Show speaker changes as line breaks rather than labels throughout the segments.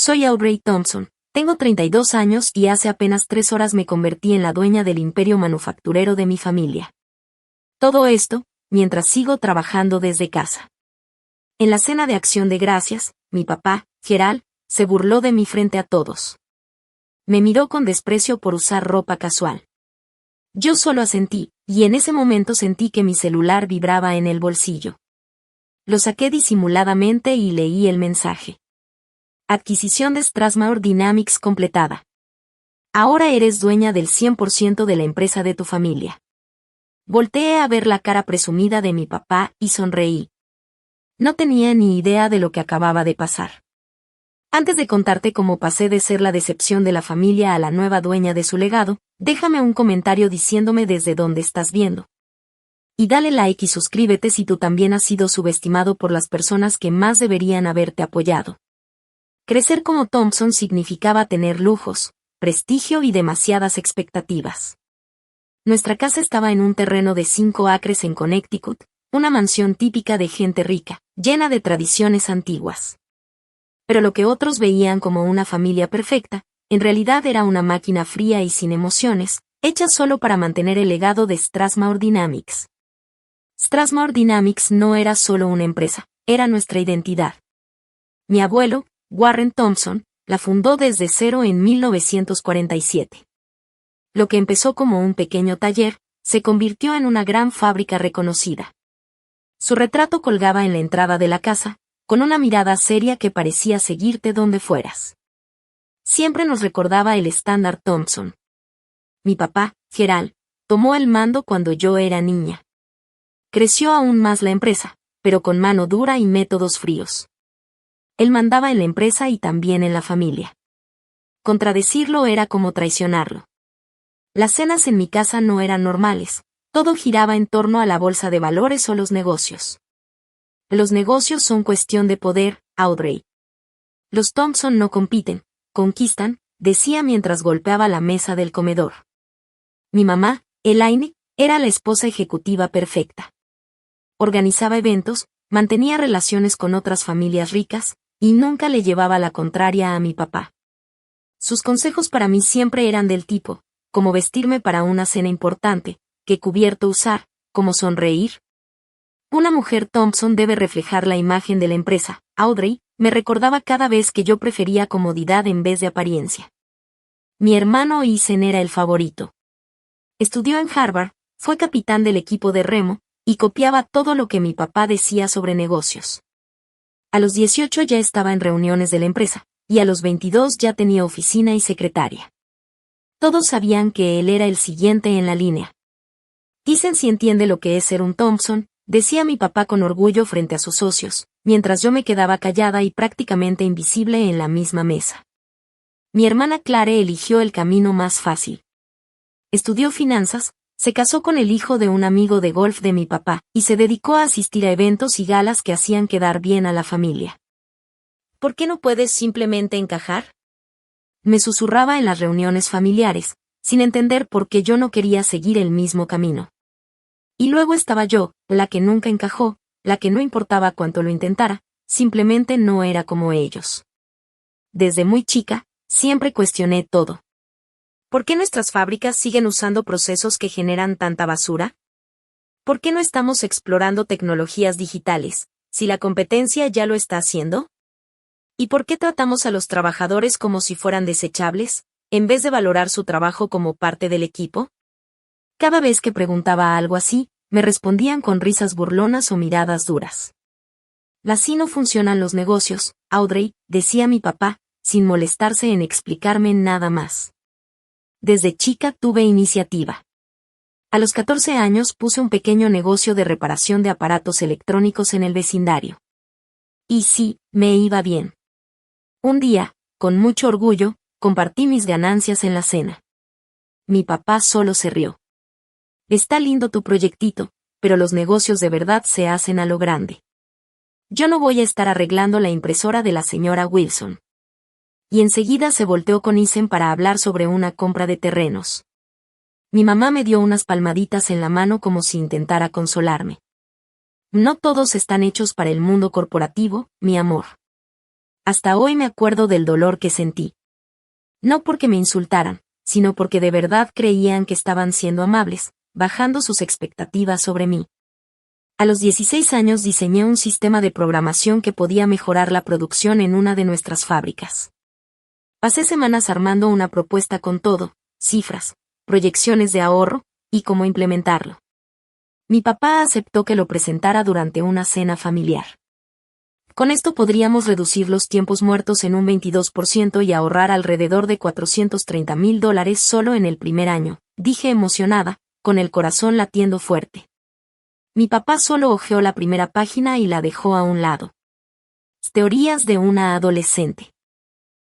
Soy Audrey Thompson, tengo 32 años y hace apenas 3 horas me convertí en la dueña del imperio manufacturero de mi familia. Todo esto, mientras sigo trabajando desde casa. En la cena de Acción de Gracias, mi papá, Gerald, se burló de mí frente a todos. Me miró con desprecio por usar ropa casual. Yo solo asentí, y en ese momento sentí que mi celular vibraba en el bolsillo. Lo saqué disimuladamente y leí el mensaje. Adquisición de Strathmore Dynamics completada. Ahora eres dueña del 100% de la empresa de tu familia. Volteé a ver la cara presumida de mi papá y sonreí. No tenía ni idea de lo que acababa de pasar. Antes de contarte cómo pasé de ser la decepción de la familia a la nueva dueña de su legado, déjame un comentario diciéndome desde dónde estás viendo. Y dale like y suscríbete si tú también has sido subestimado por las personas que más deberían haberte apoyado. Crecer como Thompson significaba tener lujos, prestigio y demasiadas expectativas. Nuestra casa estaba en un terreno de 5 acres en Connecticut, una mansión típica de gente rica, llena de tradiciones antiguas. Pero lo que otros veían como una familia perfecta, en realidad era una máquina fría y sin emociones, hecha solo para mantener el legado de Strathmore Dynamics. Strathmore Dynamics no era solo una empresa, era nuestra identidad. Mi abuelo, Warren Thompson, la fundó desde cero en 1947. Lo que empezó como un pequeño taller, se convirtió en una gran fábrica reconocida. Su retrato colgaba en la entrada de la casa, con una mirada seria que parecía seguirte donde fueras. Siempre nos recordaba el estándar Thompson. Mi papá, Gerald, tomó el mando cuando yo era niña. Creció aún más la empresa, pero con mano dura y métodos fríos. Él mandaba en la empresa y también en la familia. Contradecirlo era como traicionarlo. Las cenas en mi casa no eran normales, todo giraba en torno a la bolsa de valores o los negocios. Los negocios son cuestión de poder, Audrey. Los Thompson no compiten, conquistan, decía mientras golpeaba la mesa del comedor. Mi mamá, Elaine, era la esposa ejecutiva perfecta. Organizaba eventos, mantenía relaciones con otras familias ricas, y nunca le llevaba la contraria a mi papá. Sus consejos para mí siempre eran del tipo, como vestirme para una cena importante, qué cubierto usar, cómo sonreír. Una mujer Thompson debe reflejar la imagen de la empresa, Audrey, me recordaba cada vez que yo prefería comodidad en vez de apariencia. Mi hermano Ethan era el favorito. Estudió en Harvard, fue capitán del equipo de remo, y copiaba todo lo que mi papá decía sobre negocios. A los 18 ya estaba en reuniones de la empresa, y a los 22 ya tenía oficina y secretaria. Todos sabían que él era el siguiente en la línea. Dicen si entiende lo que es ser un Thompson, decía mi papá con orgullo frente a sus socios, mientras yo me quedaba callada y prácticamente invisible en la misma mesa. Mi hermana Clare eligió el camino más fácil. Estudió finanzas, se casó con el hijo de un amigo de golf de mi papá, y se dedicó a asistir a eventos y galas que hacían quedar bien a la familia. ¿Por qué no puedes simplemente encajar? Me susurraba en las reuniones familiares, sin entender por qué yo no quería seguir el mismo camino. Y luego estaba yo, la que nunca encajó, la que no importaba cuánto lo intentara, simplemente no era como ellos. Desde muy chica, siempre cuestioné todo. ¿Por qué nuestras fábricas siguen usando procesos que generan tanta basura? ¿Por qué no estamos explorando tecnologías digitales, si la competencia ya lo está haciendo? ¿Y por qué tratamos a los trabajadores como si fueran desechables, en vez de valorar su trabajo como parte del equipo? Cada vez que preguntaba algo así, me respondían con risas burlonas o miradas duras. Así no funcionan los negocios, Audrey, decía mi papá, sin molestarse en explicarme nada más. Desde chica tuve iniciativa. A los 14 años puse un pequeño negocio de reparación de aparatos electrónicos en el vecindario. Y sí, me iba bien. Un día, con mucho orgullo, compartí mis ganancias en la cena. Mi papá solo se rió. Está lindo tu proyectito, pero los negocios de verdad se hacen a lo grande. Yo no voy a estar arreglando la impresora de la señora Wilson. Y enseguida se volteó con Ethan para hablar sobre una compra de terrenos. Mi mamá me dio unas palmaditas en la mano como si intentara consolarme. No todos están hechos para el mundo corporativo, mi amor. Hasta hoy me acuerdo del dolor que sentí. No porque me insultaran, sino porque de verdad creían que estaban siendo amables, bajando sus expectativas sobre mí. A los 16 años diseñé un sistema de programación que podía mejorar la producción en una de nuestras fábricas. Pasé semanas armando una propuesta con todo, cifras, proyecciones de ahorro, y cómo implementarlo. Mi papá aceptó que lo presentara durante una cena familiar. Con esto podríamos reducir los tiempos muertos en un 22% y ahorrar alrededor de $430,000 solo en el primer año, dije emocionada, con el corazón latiendo fuerte. Mi papá solo hojeó la primera página y la dejó a un lado. Teorías de una adolescente.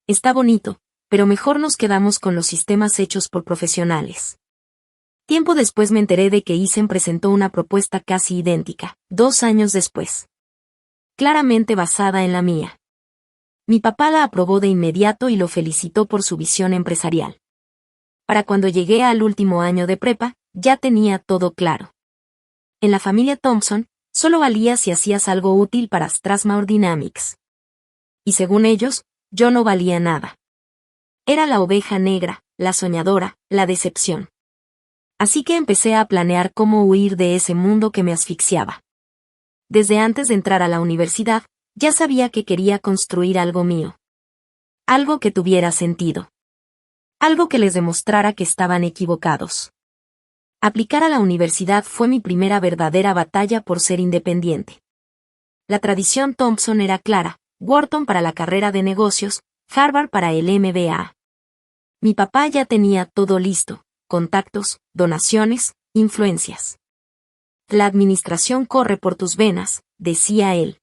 Está bonito, pero mejor nos quedamos con los sistemas hechos por profesionales. Tiempo después me enteré de que Eisen presentó una propuesta casi idéntica, 2 años después. Claramente basada en la mía. Mi papá la aprobó de inmediato y lo felicitó por su visión empresarial. Para cuando llegué al último año de prepa, ya tenía todo claro. En la familia Thompson, solo valías si hacías algo útil para Strathmore Dynamics. Y según ellos, yo no valía nada. Era la oveja negra, la soñadora, la decepción. Así que empecé a planear cómo huir de ese mundo que me asfixiaba. Desde antes de entrar a la universidad, ya sabía que quería construir algo mío. Algo que tuviera sentido. Algo que les demostrara que estaban equivocados. Aplicar a la universidad fue mi primera verdadera batalla por ser independiente. La tradición Thompson era clara, Wharton para la carrera de negocios, Harvard para el MBA. Mi papá ya tenía todo listo, contactos, donaciones, influencias. La administración corre por tus venas, decía él.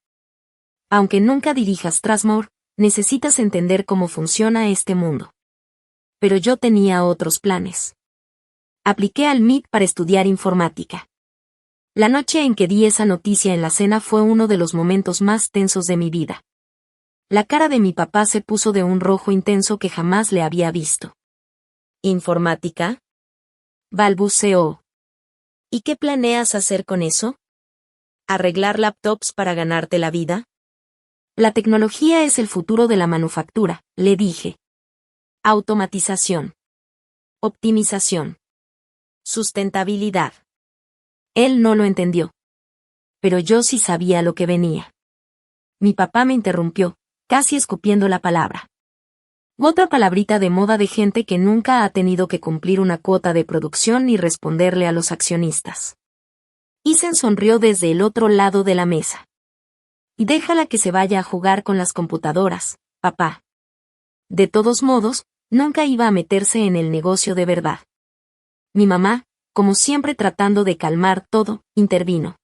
Aunque nunca dirijas Strathmore, necesitas entender cómo funciona este mundo. Pero yo tenía otros planes. Apliqué al MIT para estudiar informática. La noche en que di esa noticia en la cena fue uno de los momentos más tensos de mi vida. La cara de mi papá se puso de un rojo intenso que jamás le había visto. ¿Informática? Balbuceó. ¿Y qué planeas hacer con eso? ¿Arreglar laptops para ganarte la vida? La tecnología es el futuro de la manufactura, le dije. Automatización. Optimización. Sustentabilidad. Él no lo entendió. Pero yo sí sabía lo que venía. Mi papá me interrumpió, casi escupiendo la palabra. Otra palabrita de moda de gente que nunca ha tenido que cumplir una cuota de producción ni responderle a los accionistas. Eisen sonrió desde el otro lado de la mesa. Y déjala que se vaya a jugar con las computadoras, papá. De todos modos, nunca iba a meterse en el negocio de verdad. Mi mamá, como siempre tratando de calmar todo, intervino.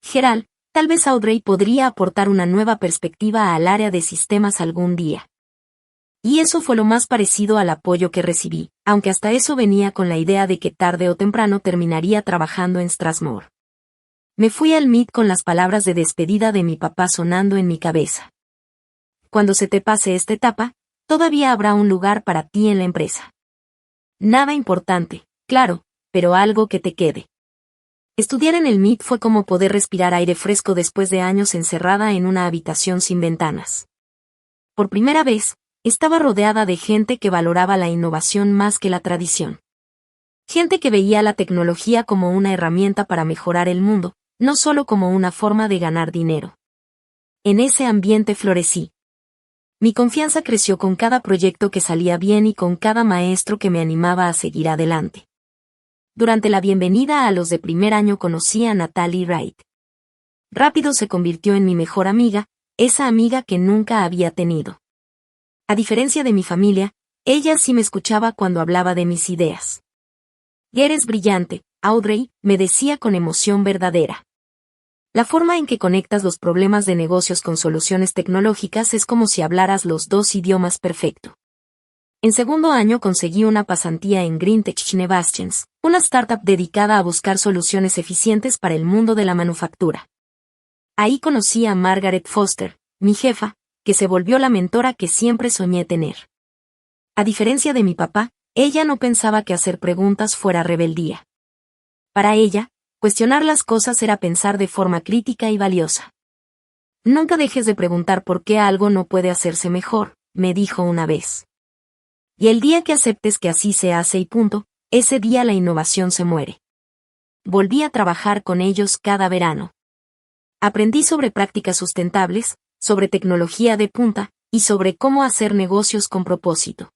Gerald, tal vez Audrey podría aportar una nueva perspectiva al área de sistemas algún día. Y eso fue lo más parecido al apoyo que recibí, aunque hasta eso venía con la idea de que tarde o temprano terminaría trabajando en Strathmore. Me fui al MIT con las palabras de despedida de mi papá sonando en mi cabeza. Cuando se te pase esta etapa, todavía habrá un lugar para ti en la empresa. Nada importante, claro, pero algo que te quede. Estudiar en el MIT fue como poder respirar aire fresco después de años encerrada en una habitación sin ventanas. Por primera vez, estaba rodeada de gente que valoraba la innovación más que la tradición. Gente que veía la tecnología como una herramienta para mejorar el mundo, no solo como una forma de ganar dinero. En ese ambiente florecí. Mi confianza creció con cada proyecto que salía bien y con cada maestro que me animaba a seguir adelante. Durante la bienvenida a los de primer año conocí a Natalie Wright. Rápido se convirtió en mi mejor amiga, esa amiga que nunca había tenido. A diferencia de mi familia, ella sí me escuchaba cuando hablaba de mis ideas. Eres brillante, Audrey, me decía con emoción verdadera. La forma en que conectas los problemas de negocios con soluciones tecnológicas es como si hablaras los dos idiomas perfecto. En segundo año conseguí una pasantía en Greentech Innovations, una startup dedicada a buscar soluciones eficientes para el mundo de la manufactura. Ahí conocí a Margaret Foster, mi jefa, que se volvió la mentora que siempre soñé tener. A diferencia de mi papá, ella no pensaba que hacer preguntas fuera rebeldía. Para ella, cuestionar las cosas era pensar de forma crítica y valiosa. Nunca dejes de preguntar por qué algo no puede hacerse mejor, me dijo una vez. Y el día que aceptes que así se hace y punto, ese día la innovación se muere. Volví a trabajar con ellos cada verano. Aprendí sobre prácticas sustentables, sobre tecnología de punta, y sobre cómo hacer negocios con propósito.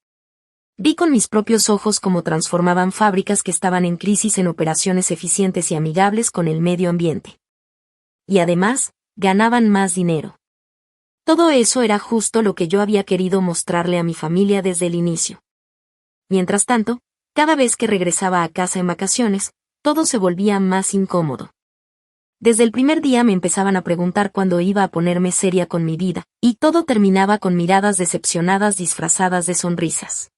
Vi con mis propios ojos cómo transformaban fábricas que estaban en crisis en operaciones eficientes y amigables con el medio ambiente. Y además, ganaban más dinero. Todo eso era justo lo que yo había querido mostrarle a mi familia desde el inicio. Mientras tanto, cada vez que regresaba a casa en vacaciones, todo se volvía más incómodo. Desde el primer día me empezaban a preguntar cuándo iba a ponerme seria con mi vida, y todo terminaba con miradas decepcionadas disfrazadas de sonrisas.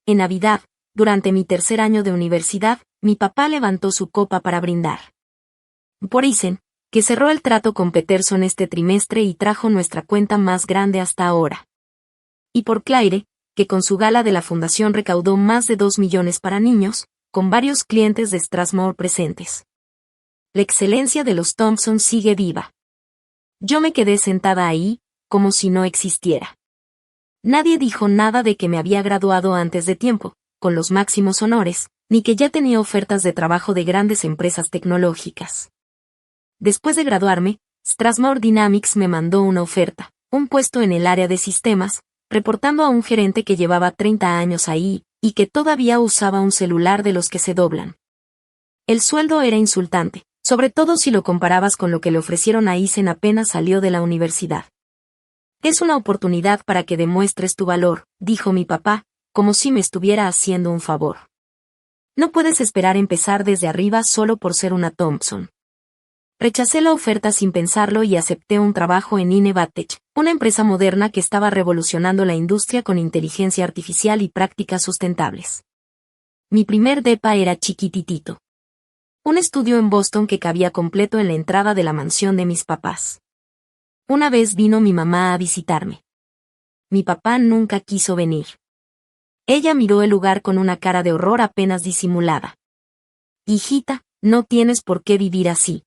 En Navidad, durante mi tercer año de universidad, mi papá levantó su copa para brindar. Por Isen, que cerró el trato con Peterson este trimestre y trajo nuestra cuenta más grande hasta ahora. Y por Claire, que con su gala de la fundación recaudó más de 2 millones para niños, con varios clientes de Strathmore presentes. La excelencia de los Thompson sigue viva. Yo me quedé sentada ahí, como si no existiera. Nadie dijo nada de que me había graduado antes de tiempo, con los máximos honores, ni que ya tenía ofertas de trabajo de grandes empresas tecnológicas. Después de graduarme, Strathmore Dynamics me mandó una oferta, un puesto en el área de sistemas, reportando a un gerente que llevaba 30 años ahí, y que todavía usaba un celular de los que se doblan. El sueldo era insultante, sobre todo si lo comparabas con lo que le ofrecieron a Isen apenas salió de la universidad. Es una oportunidad para que demuestres tu valor, dijo mi papá, como si me estuviera haciendo un favor. No puedes esperar empezar desde arriba solo por ser una Thompson. Rechacé la oferta sin pensarlo y acepté un trabajo en Inevatech, una empresa moderna que estaba revolucionando la industria con inteligencia artificial y prácticas sustentables. Mi primer depa era chiquititito. Un estudio en Boston que cabía completo en la entrada de la mansión de mis papás. Una vez vino mi mamá a visitarme. Mi papá nunca quiso venir. Ella miró el lugar con una cara de horror apenas disimulada. Hijita, no tienes por qué vivir así.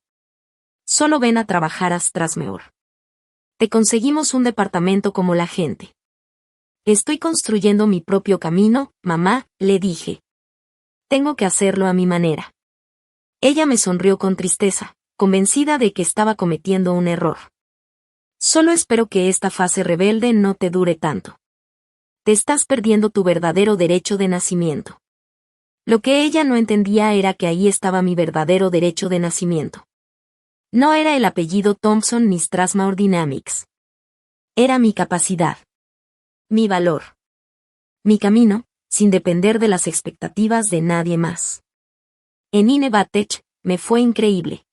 Solo ven a trabajar a Strathmore. Te conseguimos un departamento como la gente. Estoy construyendo mi propio camino, mamá, le dije. Tengo que hacerlo a mi manera. Ella me sonrió con tristeza, convencida de que estaba cometiendo un error. Solo espero que esta fase rebelde no te dure tanto. Te estás perdiendo tu verdadero derecho de nacimiento. Lo que ella no entendía era que ahí estaba mi verdadero derecho de nacimiento. No era el apellido Thompson ni Strathmore Dynamics. Era mi capacidad. Mi valor. Mi camino, sin depender de las expectativas de nadie más. En Inevatech, me fue increíble.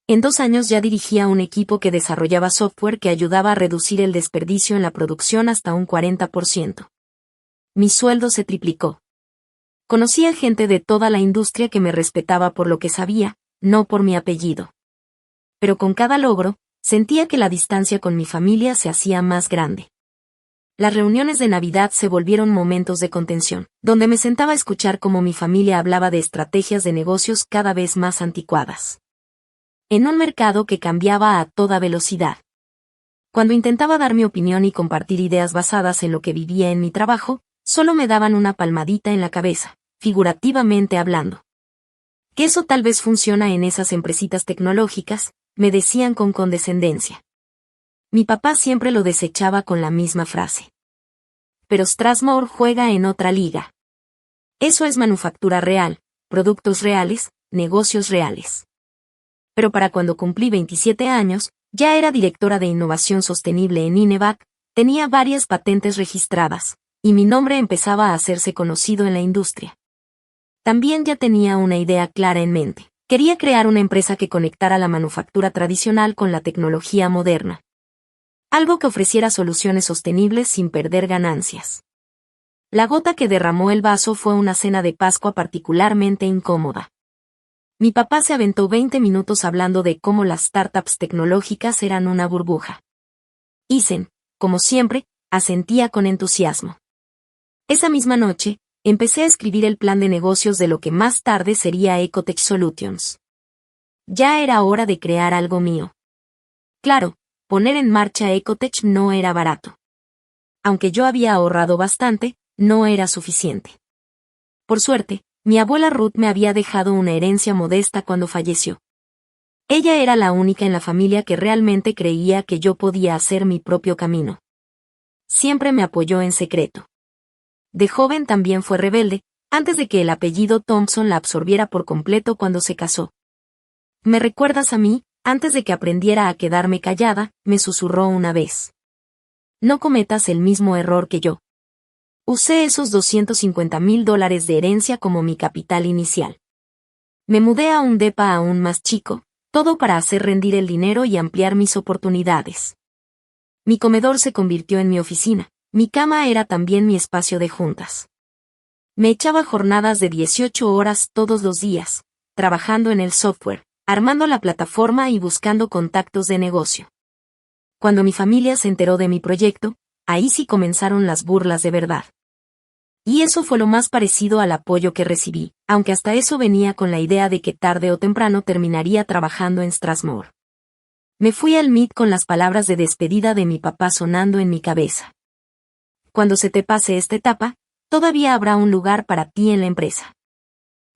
En 2 años ya dirigía un equipo que desarrollaba software que ayudaba a reducir el desperdicio en la producción hasta un 40%. Mi sueldo se triplicó. Conocía gente de toda la industria que me respetaba por lo que sabía, no por mi apellido. Pero con cada logro, sentía que la distancia con mi familia se hacía más grande. Las reuniones de Navidad se volvieron momentos de contención, donde me sentaba a escuchar cómo mi familia hablaba de estrategias de negocios cada vez más anticuadas. En un mercado que cambiaba a toda velocidad. Cuando intentaba dar mi opinión y compartir ideas basadas en lo que vivía en mi trabajo, solo me daban una palmadita en la cabeza, figurativamente hablando. Que eso tal vez funciona en esas empresitas tecnológicas, me decían con condescendencia. Mi papá siempre lo desechaba con la misma frase. Pero Strathmore juega en otra liga. Eso es manufactura real, productos reales, negocios reales. Pero para cuando cumplí 27 años, ya era directora de innovación sostenible en Inevac, tenía varias patentes registradas, y mi nombre empezaba a hacerse conocido en la industria. También ya tenía una idea clara en mente. Quería crear una empresa que conectara la manufactura tradicional con la tecnología moderna. Algo que ofreciera soluciones sostenibles sin perder ganancias. La gota que derramó el vaso fue una cena de Pascua particularmente incómoda. Mi papá se aventó 20 minutos hablando de cómo las startups tecnológicas eran una burbuja. Isen, como siempre, asentía con entusiasmo. Esa misma noche, empecé a escribir el plan de negocios de lo que más tarde sería Ecotech Solutions. Ya era hora de crear algo mío. Claro, poner en marcha Ecotech no era barato. Aunque yo había ahorrado bastante, no era suficiente. Por suerte, mi abuela Ruth me había dejado una herencia modesta cuando falleció. Ella era la única en la familia que realmente creía que yo podía hacer mi propio camino. Siempre me apoyó en secreto. De joven también fue rebelde, antes de que el apellido Thompson la absorbiera por completo cuando se casó. ¿Me recuerdas a mí? Antes de que aprendiera a quedarme callada, me susurró una vez. No cometas el mismo error que yo. Usé esos $250,000 de herencia como mi capital inicial. Me mudé a un depa aún más chico, todo para hacer rendir el dinero y ampliar mis oportunidades. Mi comedor se convirtió en mi oficina, mi cama era también mi espacio de juntas. Me echaba jornadas de 18 horas todos los días, trabajando en el software, armando la plataforma y buscando contactos de negocio. Cuando mi familia se enteró de mi proyecto, ahí sí comenzaron las burlas de verdad. Y eso fue lo más parecido al apoyo que recibí, aunque hasta eso venía con la idea de que tarde o temprano terminaría trabajando en Strathmore. Me fui al Meet con las palabras de despedida de mi papá sonando en mi cabeza. Cuando se te pase esta etapa, todavía habrá un lugar para ti en la empresa.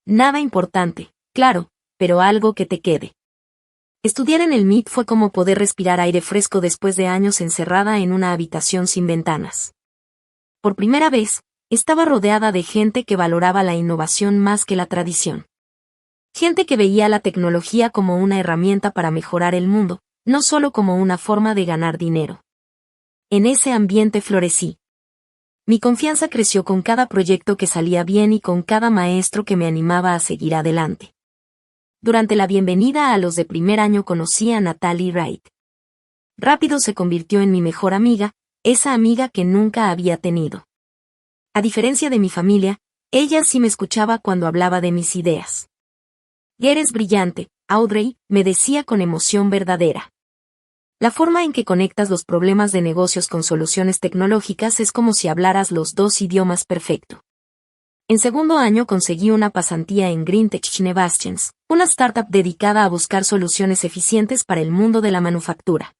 Nada importante, claro, pero algo que te quede. Estudiar en el Meet fue como poder respirar aire fresco después de años encerrada en una habitación sin ventanas. Por primera vez, estaba rodeada de gente que valoraba la innovación más que la tradición. Gente que veía la tecnología como una herramienta para mejorar el mundo, no solo como una forma de ganar dinero. En ese ambiente florecí. Mi confianza creció con cada proyecto que salía bien y con cada maestro que me animaba a seguir adelante. Durante la bienvenida a los de primer año conocí a Natalie Wright. Rápido se convirtió en mi mejor amiga, esa amiga que nunca había tenido. A diferencia de mi familia, ella sí me escuchaba cuando hablaba de mis ideas. Eres brillante, Audrey, me decía con emoción verdadera. La forma en que conectas los problemas de negocios con soluciones tecnológicas es como si hablaras los dos idiomas perfecto. En segundo año conseguí una pasantía en Greentech Innovations, una startup dedicada a buscar soluciones eficientes para el mundo de la manufactura.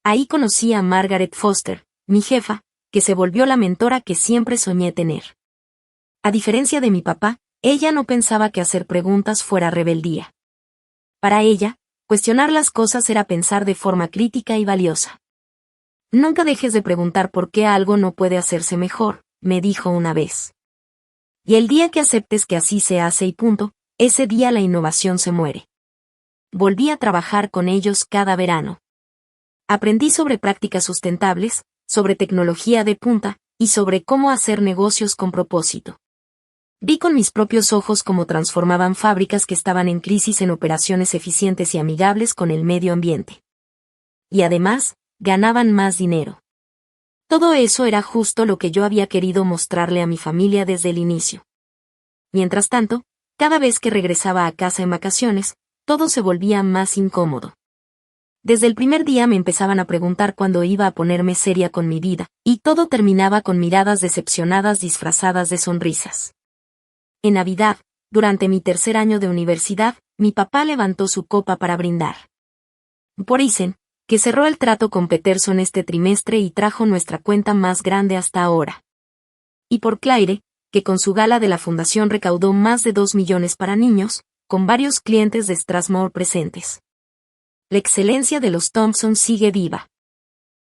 Ahí conocí a Margaret Foster, mi jefa, que se volvió la mentora que siempre soñé tener. A diferencia de mi papá, ella no pensaba que hacer preguntas fuera rebeldía. Para ella, cuestionar las cosas era pensar de forma crítica y valiosa. Nunca dejes de preguntar por qué algo no puede hacerse mejor, me dijo una vez. Y el día que aceptes que así se hace y punto, ese día la innovación se muere. Volví a trabajar con ellos cada verano. Aprendí sobre prácticas sustentables, sobre tecnología de punta, y sobre cómo hacer negocios con propósito. Vi con mis propios ojos cómo transformaban fábricas que estaban en crisis en operaciones eficientes y amigables con el medio ambiente. Y además, ganaban más dinero. Todo eso era justo lo que yo había querido mostrarle a mi familia desde el inicio. Mientras tanto, cada vez que regresaba a casa en vacaciones, todo se volvía más incómodo. Desde el primer día me empezaban a preguntar cuándo iba a ponerme seria con mi vida, y todo terminaba con miradas decepcionadas disfrazadas de sonrisas. En Navidad, durante mi tercer año de universidad, mi papá levantó su copa para brindar. Por Eisen, que cerró el trato con Peterson este trimestre y trajo nuestra cuenta más grande hasta ahora. Y por Claire, que con su gala de la fundación recaudó más de 2 millones para niños, con varios clientes de Strathmore presentes. La excelencia de los Thompson sigue viva.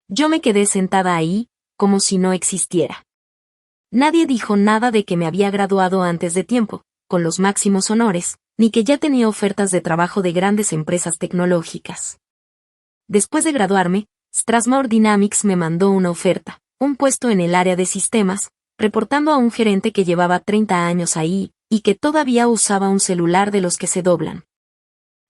Yo me quedé sentada ahí, como si no existiera. Nadie dijo nada de que me había graduado antes de tiempo, con los máximos honores, ni que ya tenía ofertas de trabajo de grandes empresas tecnológicas. Después de graduarme, Strathmore Dynamics me mandó una oferta, un puesto en el área de sistemas, reportando a un gerente que llevaba 30 años ahí, y que todavía usaba un celular de los que se doblan.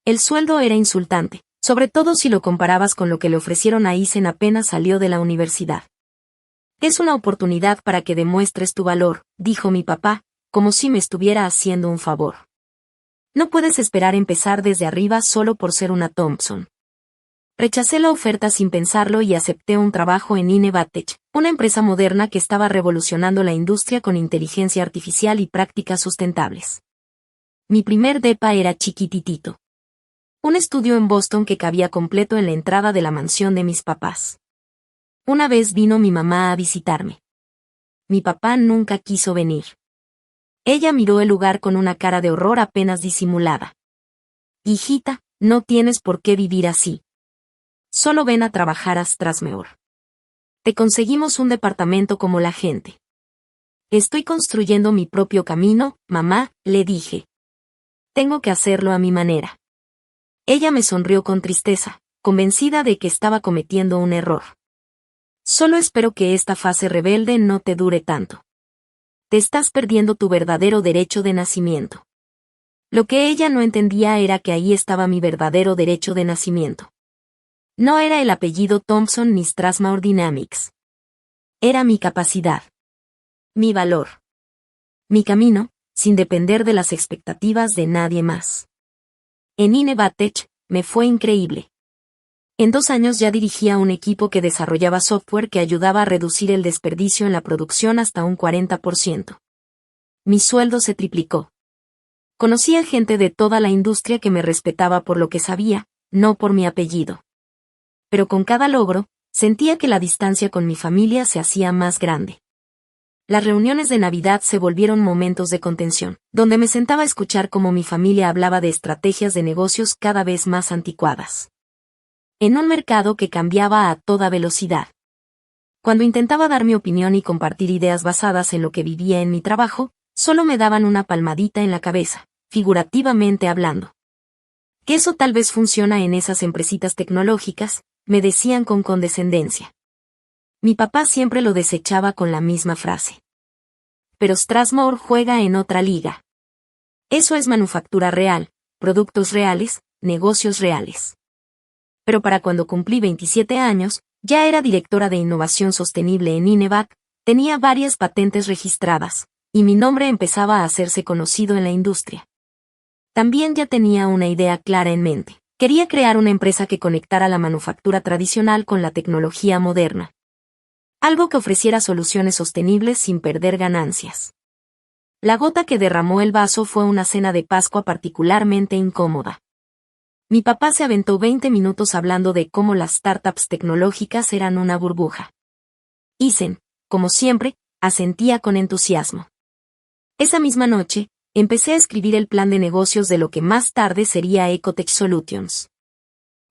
El sueldo era insultante, sobre todo si lo comparabas con lo que le ofrecieron a Eisen apenas salió de la universidad. Es una oportunidad para que demuestres tu valor, dijo mi papá, como si me estuviera haciendo un favor. No puedes esperar empezar desde arriba solo por ser una Thompson. Rechacé la oferta sin pensarlo y acepté un trabajo en Innovatech, una empresa moderna que estaba revolucionando la industria con inteligencia artificial y prácticas sustentables. Mi primer depa era chiquititito. Un estudio en Boston que cabía completo en la entrada de la mansión de mis papás. Una vez vino mi mamá a visitarme. Mi papá nunca quiso venir. Ella miró el lugar con una cara de horror apenas disimulada. Hijita, no tienes por qué vivir así. Solo ven a trabajar a Strasmeur. Te conseguimos un departamento como la gente. Estoy construyendo mi propio camino, mamá, le dije. Tengo que hacerlo a mi manera. Ella me sonrió con tristeza, convencida de que estaba cometiendo un error. Solo espero que esta fase rebelde no te dure tanto. Te estás perdiendo tu verdadero derecho de nacimiento. Lo que ella no entendía era que ahí estaba mi verdadero derecho de nacimiento. No era el apellido Thompson ni Strasmauer Dynamics. Era mi capacidad. Mi valor. Mi camino, sin depender de las expectativas de nadie más. En Inevatech, me fue increíble. En 2 años ya dirigía un equipo que desarrollaba software que ayudaba a reducir el desperdicio en la producción hasta un 40%. Mi sueldo se triplicó. Conocía gente de toda la industria que me respetaba por lo que sabía, no por mi apellido. Pero con cada logro, sentía que la distancia con mi familia se hacía más grande. Las reuniones de Navidad se volvieron momentos de contención, donde me sentaba a escuchar cómo mi familia hablaba de estrategias de negocios cada vez más anticuadas. En un mercado que cambiaba a toda velocidad. Cuando intentaba dar mi opinión y compartir ideas basadas en lo que vivía en mi trabajo, solo me daban una palmadita en la cabeza, figurativamente hablando. Que eso tal vez funciona en esas empresitas tecnológicas, me decían con condescendencia. Mi papá siempre lo desechaba con la misma frase. Pero Strasmauer juega en otra liga. Eso es manufactura real, productos reales, negocios reales. Pero para cuando cumplí 27 años, ya era directora de innovación sostenible en Inevac, tenía varias patentes registradas, y mi nombre empezaba a hacerse conocido en la industria. También ya tenía una idea clara en mente. Quería crear una empresa que conectara la manufactura tradicional con la tecnología moderna. Algo que ofreciera soluciones sostenibles sin perder ganancias. La gota que derramó el vaso fue una cena de Pascua particularmente incómoda. Mi papá se aventó 20 minutos hablando de cómo las startups tecnológicas eran una burbuja. Isen, como siempre, asentía con entusiasmo. Esa misma noche, empecé a escribir el plan de negocios de lo que más tarde sería Ecotech Solutions.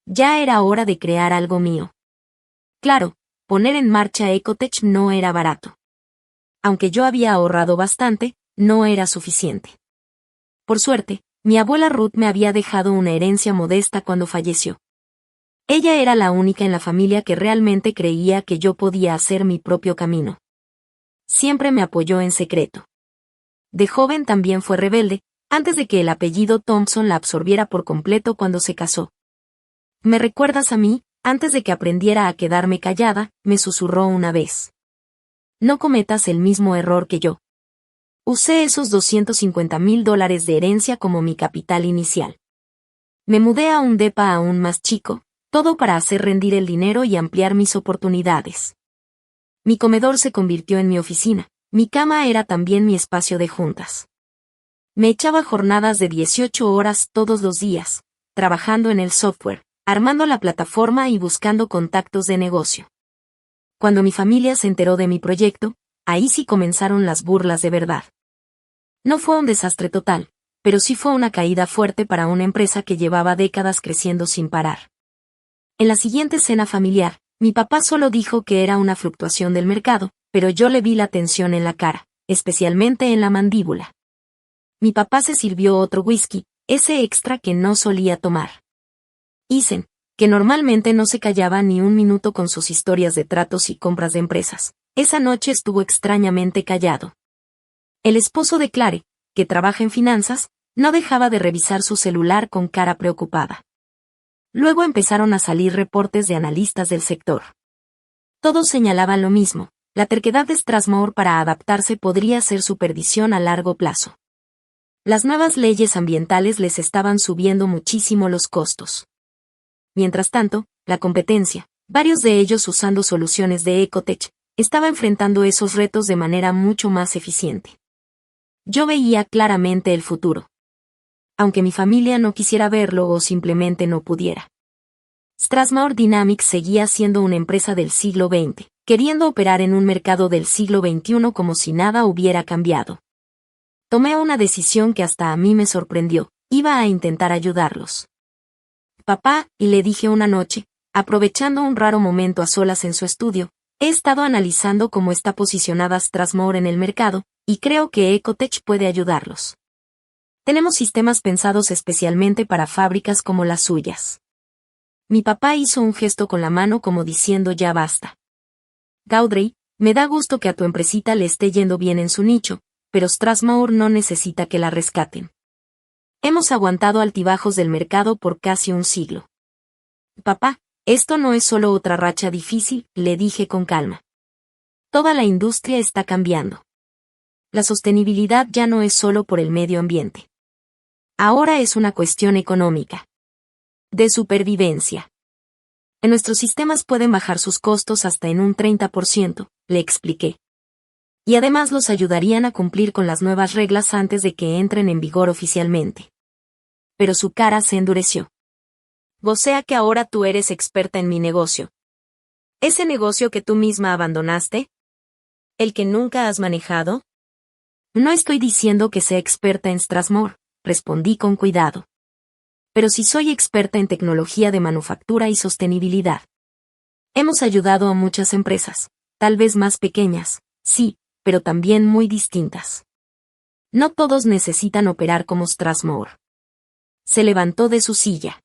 Ya era hora de crear algo mío. Claro, poner en marcha Ecotech no era barato. Aunque yo había ahorrado bastante, no era suficiente. Por suerte, mi abuela Ruth me había dejado una herencia modesta cuando falleció. Ella era la única en la familia que realmente creía que yo podía hacer mi propio camino. Siempre me apoyó en secreto. De joven también fue rebelde, antes de que el apellido Thompson la absorbiera por completo cuando se casó. ¿Me recuerdas a mí? Antes de que aprendiera a quedarme callada, me susurró una vez. No cometas el mismo error que yo. Usé esos $250,000 de herencia como mi capital inicial. Me mudé a un depa aún más chico, todo para hacer rendir el dinero y ampliar mis oportunidades. Mi comedor se convirtió en mi oficina, mi cama era también mi espacio de juntas. Me echaba jornadas de 18 horas todos los días, trabajando en el software, armando la plataforma y buscando contactos de negocio. Cuando mi familia se enteró de mi proyecto, ahí sí comenzaron las burlas de verdad. No fue un desastre total, pero sí fue una caída fuerte para una empresa que llevaba décadas creciendo sin parar. En la siguiente cena familiar, mi papá solo dijo que era una fluctuación del mercado, pero yo le vi la tensión en la cara, especialmente en la mandíbula. Mi papá se sirvió otro whisky, ese extra que no solía tomar. Isen, que normalmente no se callaba ni un minuto con sus historias de tratos y compras de empresas, esa noche estuvo extrañamente callado. El esposo de Clare, que trabaja en finanzas, no dejaba de revisar su celular con cara preocupada. Luego empezaron a salir reportes de analistas del sector. Todos señalaban lo mismo, la terquedad de Strasmauer para adaptarse podría ser su perdición a largo plazo. Las nuevas leyes ambientales les estaban subiendo muchísimo los costos. Mientras tanto, la competencia, varios de ellos usando soluciones de Ecotech, estaba enfrentando esos retos de manera mucho más eficiente. Yo veía claramente el futuro. aunque mi familia no quisiera verlo o simplemente no pudiera. Strathmore Dynamics seguía siendo una empresa del siglo XX, queriendo operar en un mercado del siglo XXI como si nada hubiera cambiado. Tomé una decisión que hasta a mí me sorprendió. Iba a intentar ayudarlos. Papá, y le dije una noche, aprovechando un raro momento a solas en su estudio, he estado analizando cómo está posicionada Strathmore en el mercado, y creo que Ecotech puede ayudarlos. Tenemos sistemas pensados especialmente para fábricas como las suyas. Mi papá hizo un gesto con la mano como diciendo ya basta. Gaudry, me da gusto que a tu empresita le esté yendo bien en su nicho, pero Strathmore no necesita que la rescaten. Hemos aguantado altibajos del mercado por casi un siglo. Papá, esto no es solo otra racha difícil, le dije con calma. Toda la industria está cambiando. La sostenibilidad ya no es solo por el medio ambiente. Ahora es una cuestión económica. De supervivencia. En nuestros sistemas pueden bajar sus costos hasta en un 30%, le expliqué. Y además los ayudarían a cumplir con las nuevas reglas antes de que entren en vigor oficialmente. Pero su cara se endureció. O sea que ahora tú eres experta en mi negocio. ¿Ese negocio que tú misma abandonaste? ¿El que nunca has manejado? No estoy diciendo que sea experta en Strathmore, respondí con cuidado. Pero sí soy experta en tecnología de manufactura y sostenibilidad. Hemos ayudado a muchas empresas, tal vez más pequeñas, sí, pero también muy distintas. No todos necesitan operar como Strathmore. Se levantó de su silla.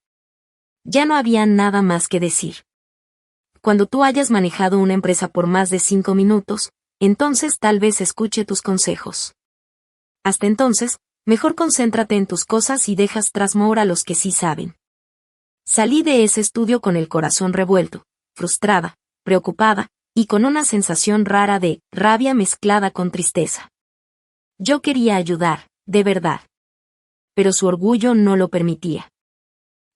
Ya no había nada más que decir. Cuando tú hayas manejado una empresa por más de 5 minutos, entonces tal vez escuche tus consejos. Hasta entonces, mejor concéntrate en tus cosas y dejas Strathmore a los que sí saben. Salí de ese estudio con el corazón revuelto, frustrada, preocupada, y con una sensación rara de rabia mezclada con tristeza. Yo quería ayudar, de verdad. Pero su orgullo no lo permitía.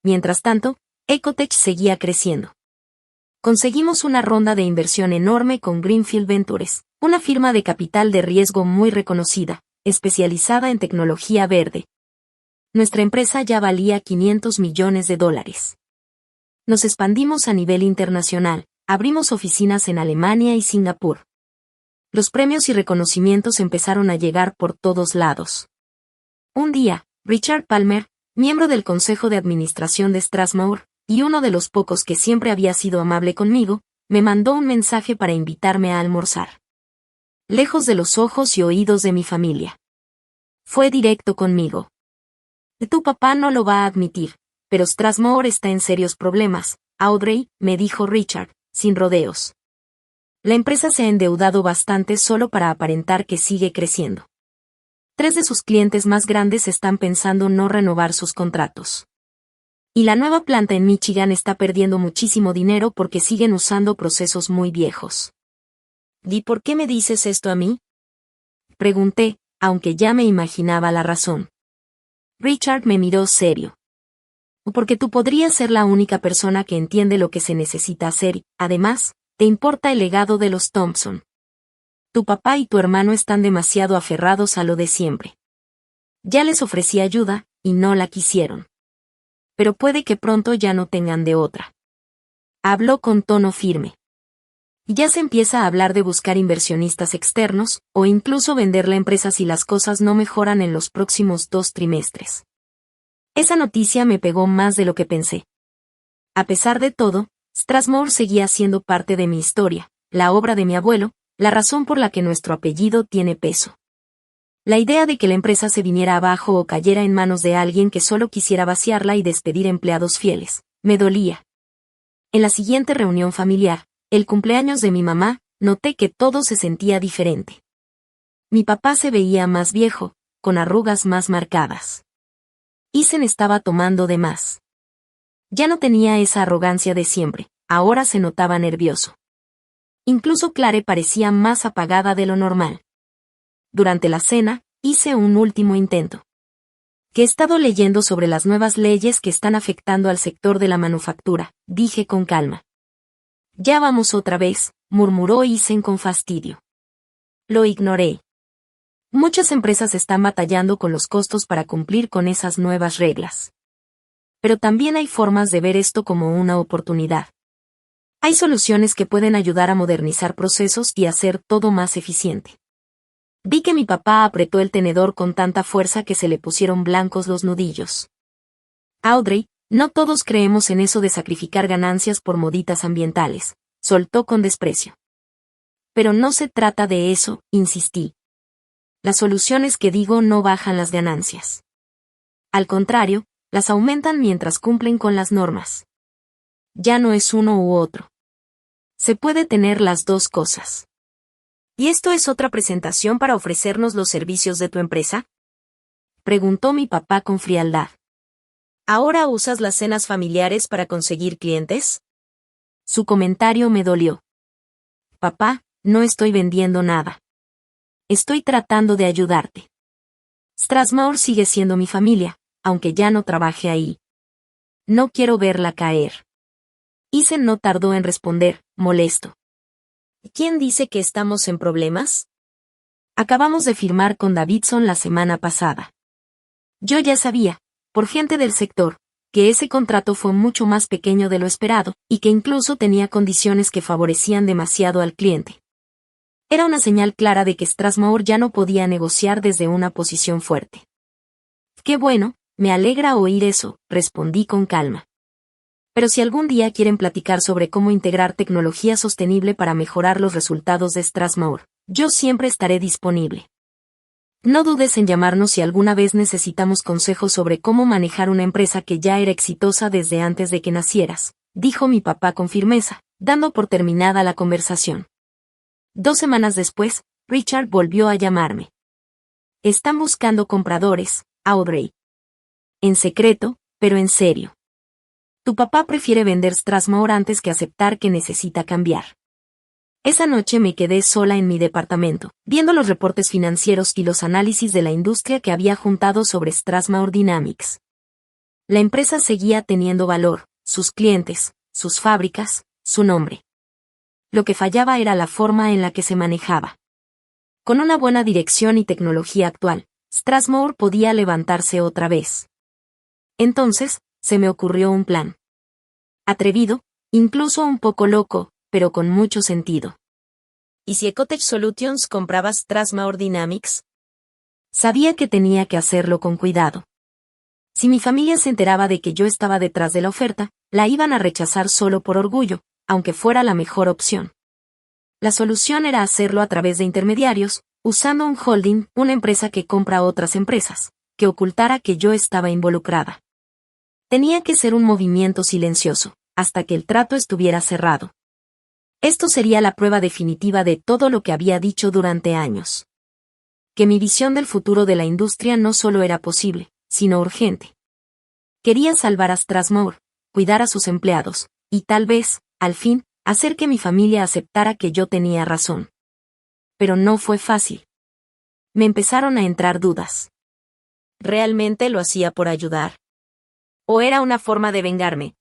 Mientras tanto, Ecotech seguía creciendo. Conseguimos una ronda de inversión enorme con Greenfield Ventures, una firma de capital de riesgo muy reconocida, especializada en tecnología verde. Nuestra empresa ya valía $500 millones. Nos expandimos a nivel internacional, abrimos oficinas en Alemania y Singapur. Los premios y reconocimientos empezaron a llegar por todos lados. Un día, Richard Palmer, miembro del Consejo de Administración de Strathmore, y uno de los pocos que siempre había sido amable conmigo, me mandó un mensaje para invitarme a almorzar. Lejos de los ojos y oídos de mi familia. Fue directo conmigo. Tu papá no lo va a admitir, pero Strathmore está en serios problemas, Audrey, me dijo Richard, sin rodeos. La empresa se ha endeudado bastante solo para aparentar que sigue creciendo. 3 de sus clientes más grandes están pensando no renovar sus contratos. Y la nueva planta en Michigan está perdiendo muchísimo dinero porque siguen usando procesos muy viejos. ¿Y por qué me dices esto a mí? Pregunté, aunque ya me imaginaba la razón. Richard me miró serio. Porque tú podrías ser la única persona que entiende lo que se necesita hacer y, además, te importa el legado de los Thompson. Tu papá y tu hermano están demasiado aferrados a lo de siempre. Ya les ofrecí ayuda, y no la quisieron. Pero puede que pronto ya no tengan de otra. Habló con tono firme. Ya se empieza a hablar de buscar inversionistas externos, o incluso vender la empresa si las cosas no mejoran en los próximos 2 trimestres. Esa noticia me pegó más de lo que pensé. A pesar de todo, Strathmore seguía siendo parte de mi historia, la obra de mi abuelo, la razón por la que nuestro apellido tiene peso. La idea de que la empresa se viniera abajo o cayera en manos de alguien que solo quisiera vaciarla y despedir empleados fieles, me dolía. En la siguiente reunión familiar, el cumpleaños de mi mamá, noté que todo se sentía diferente. Mi papá se veía más viejo, con arrugas más marcadas. Eisen estaba tomando de más. Ya no tenía esa arrogancia de siempre, ahora se notaba nervioso. Incluso Clare parecía más apagada de lo normal. Durante la cena, hice un último intento. Que he estado leyendo sobre las nuevas leyes que están afectando al sector de la manufactura, dije con calma. Ya vamos otra vez, murmuró Eisen con fastidio. Lo ignoré. Muchas empresas están batallando con los costos para cumplir con esas nuevas reglas. Pero también hay formas de ver esto como una oportunidad. Hay soluciones que pueden ayudar a modernizar procesos y hacer todo más eficiente. Vi que mi papá apretó el tenedor con tanta fuerza que se le pusieron blancos los nudillos. Audrey, no todos creemos en eso de sacrificar ganancias por moditas ambientales, soltó con desprecio. Pero no se trata de eso, insistí. Las soluciones que digo no bajan las ganancias. Al contrario, las aumentan mientras cumplen con las normas. Ya no es uno u otro. Se puede tener las dos cosas. ¿Y esto es otra presentación para ofrecernos los servicios de tu empresa?, preguntó mi papá con frialdad. ¿Ahora usas las cenas familiares para conseguir clientes? Su comentario me dolió. Papá, no estoy vendiendo nada. Estoy tratando de ayudarte. Strathmore sigue siendo mi familia, aunque ya no trabaje ahí. No quiero verla caer. Isen no tardó en responder, molesto. ¿Quién dice que estamos en problemas? Acabamos de firmar con Davidson la semana pasada. Yo ya sabía, por gente del sector, que ese contrato fue mucho más pequeño de lo esperado, y que incluso tenía condiciones que favorecían demasiado al cliente. Era una señal clara de que Strathmore ya no podía negociar desde una posición fuerte. Qué bueno, me alegra oír eso, respondí con calma. Pero si algún día quieren platicar sobre cómo integrar tecnología sostenible para mejorar los resultados de Strathmore, yo siempre estaré disponible. No dudes en llamarnos si alguna vez necesitamos consejos sobre cómo manejar una empresa que ya era exitosa desde antes de que nacieras, dijo mi papá con firmeza, dando por terminada la conversación. 2 semanas después, Richard volvió a llamarme. Están buscando compradores, Audrey. En secreto, pero en serio. Tu papá prefiere vender Strathmore antes que aceptar que necesita cambiar. Esa noche me quedé sola en mi departamento, viendo los reportes financieros y los análisis de la industria que había juntado sobre Strathmore Dynamics. La empresa seguía teniendo valor, sus clientes, sus fábricas, su nombre. Lo que fallaba era la forma en la que se manejaba. Con una buena dirección y tecnología actual, Strathmore podía levantarse otra vez. Entonces, se me ocurrió un plan. Atrevido, incluso un poco loco, pero con mucho sentido. ¿Y si Ecotech Solutions compraba Strathmore Dynamics? Sabía que tenía que hacerlo con cuidado. Si mi familia se enteraba de que yo estaba detrás de la oferta, la iban a rechazar solo por orgullo, aunque fuera la mejor opción. La solución era hacerlo a través de intermediarios, usando un holding, una empresa que compra a otras empresas, que ocultara que yo estaba involucrada. Tenía que ser un movimiento silencioso, hasta que el trato estuviera cerrado. Esto sería la prueba definitiva de todo lo que había dicho durante años. Que mi visión del futuro de la industria no solo era posible, sino urgente. Quería salvar a Strathmore, cuidar a sus empleados, y tal vez, al fin, hacer que mi familia aceptara que yo tenía razón. Pero no fue fácil. Me empezaron a entrar dudas. ¿Realmente lo hacía por ayudar? ¿O era una forma de vengarme?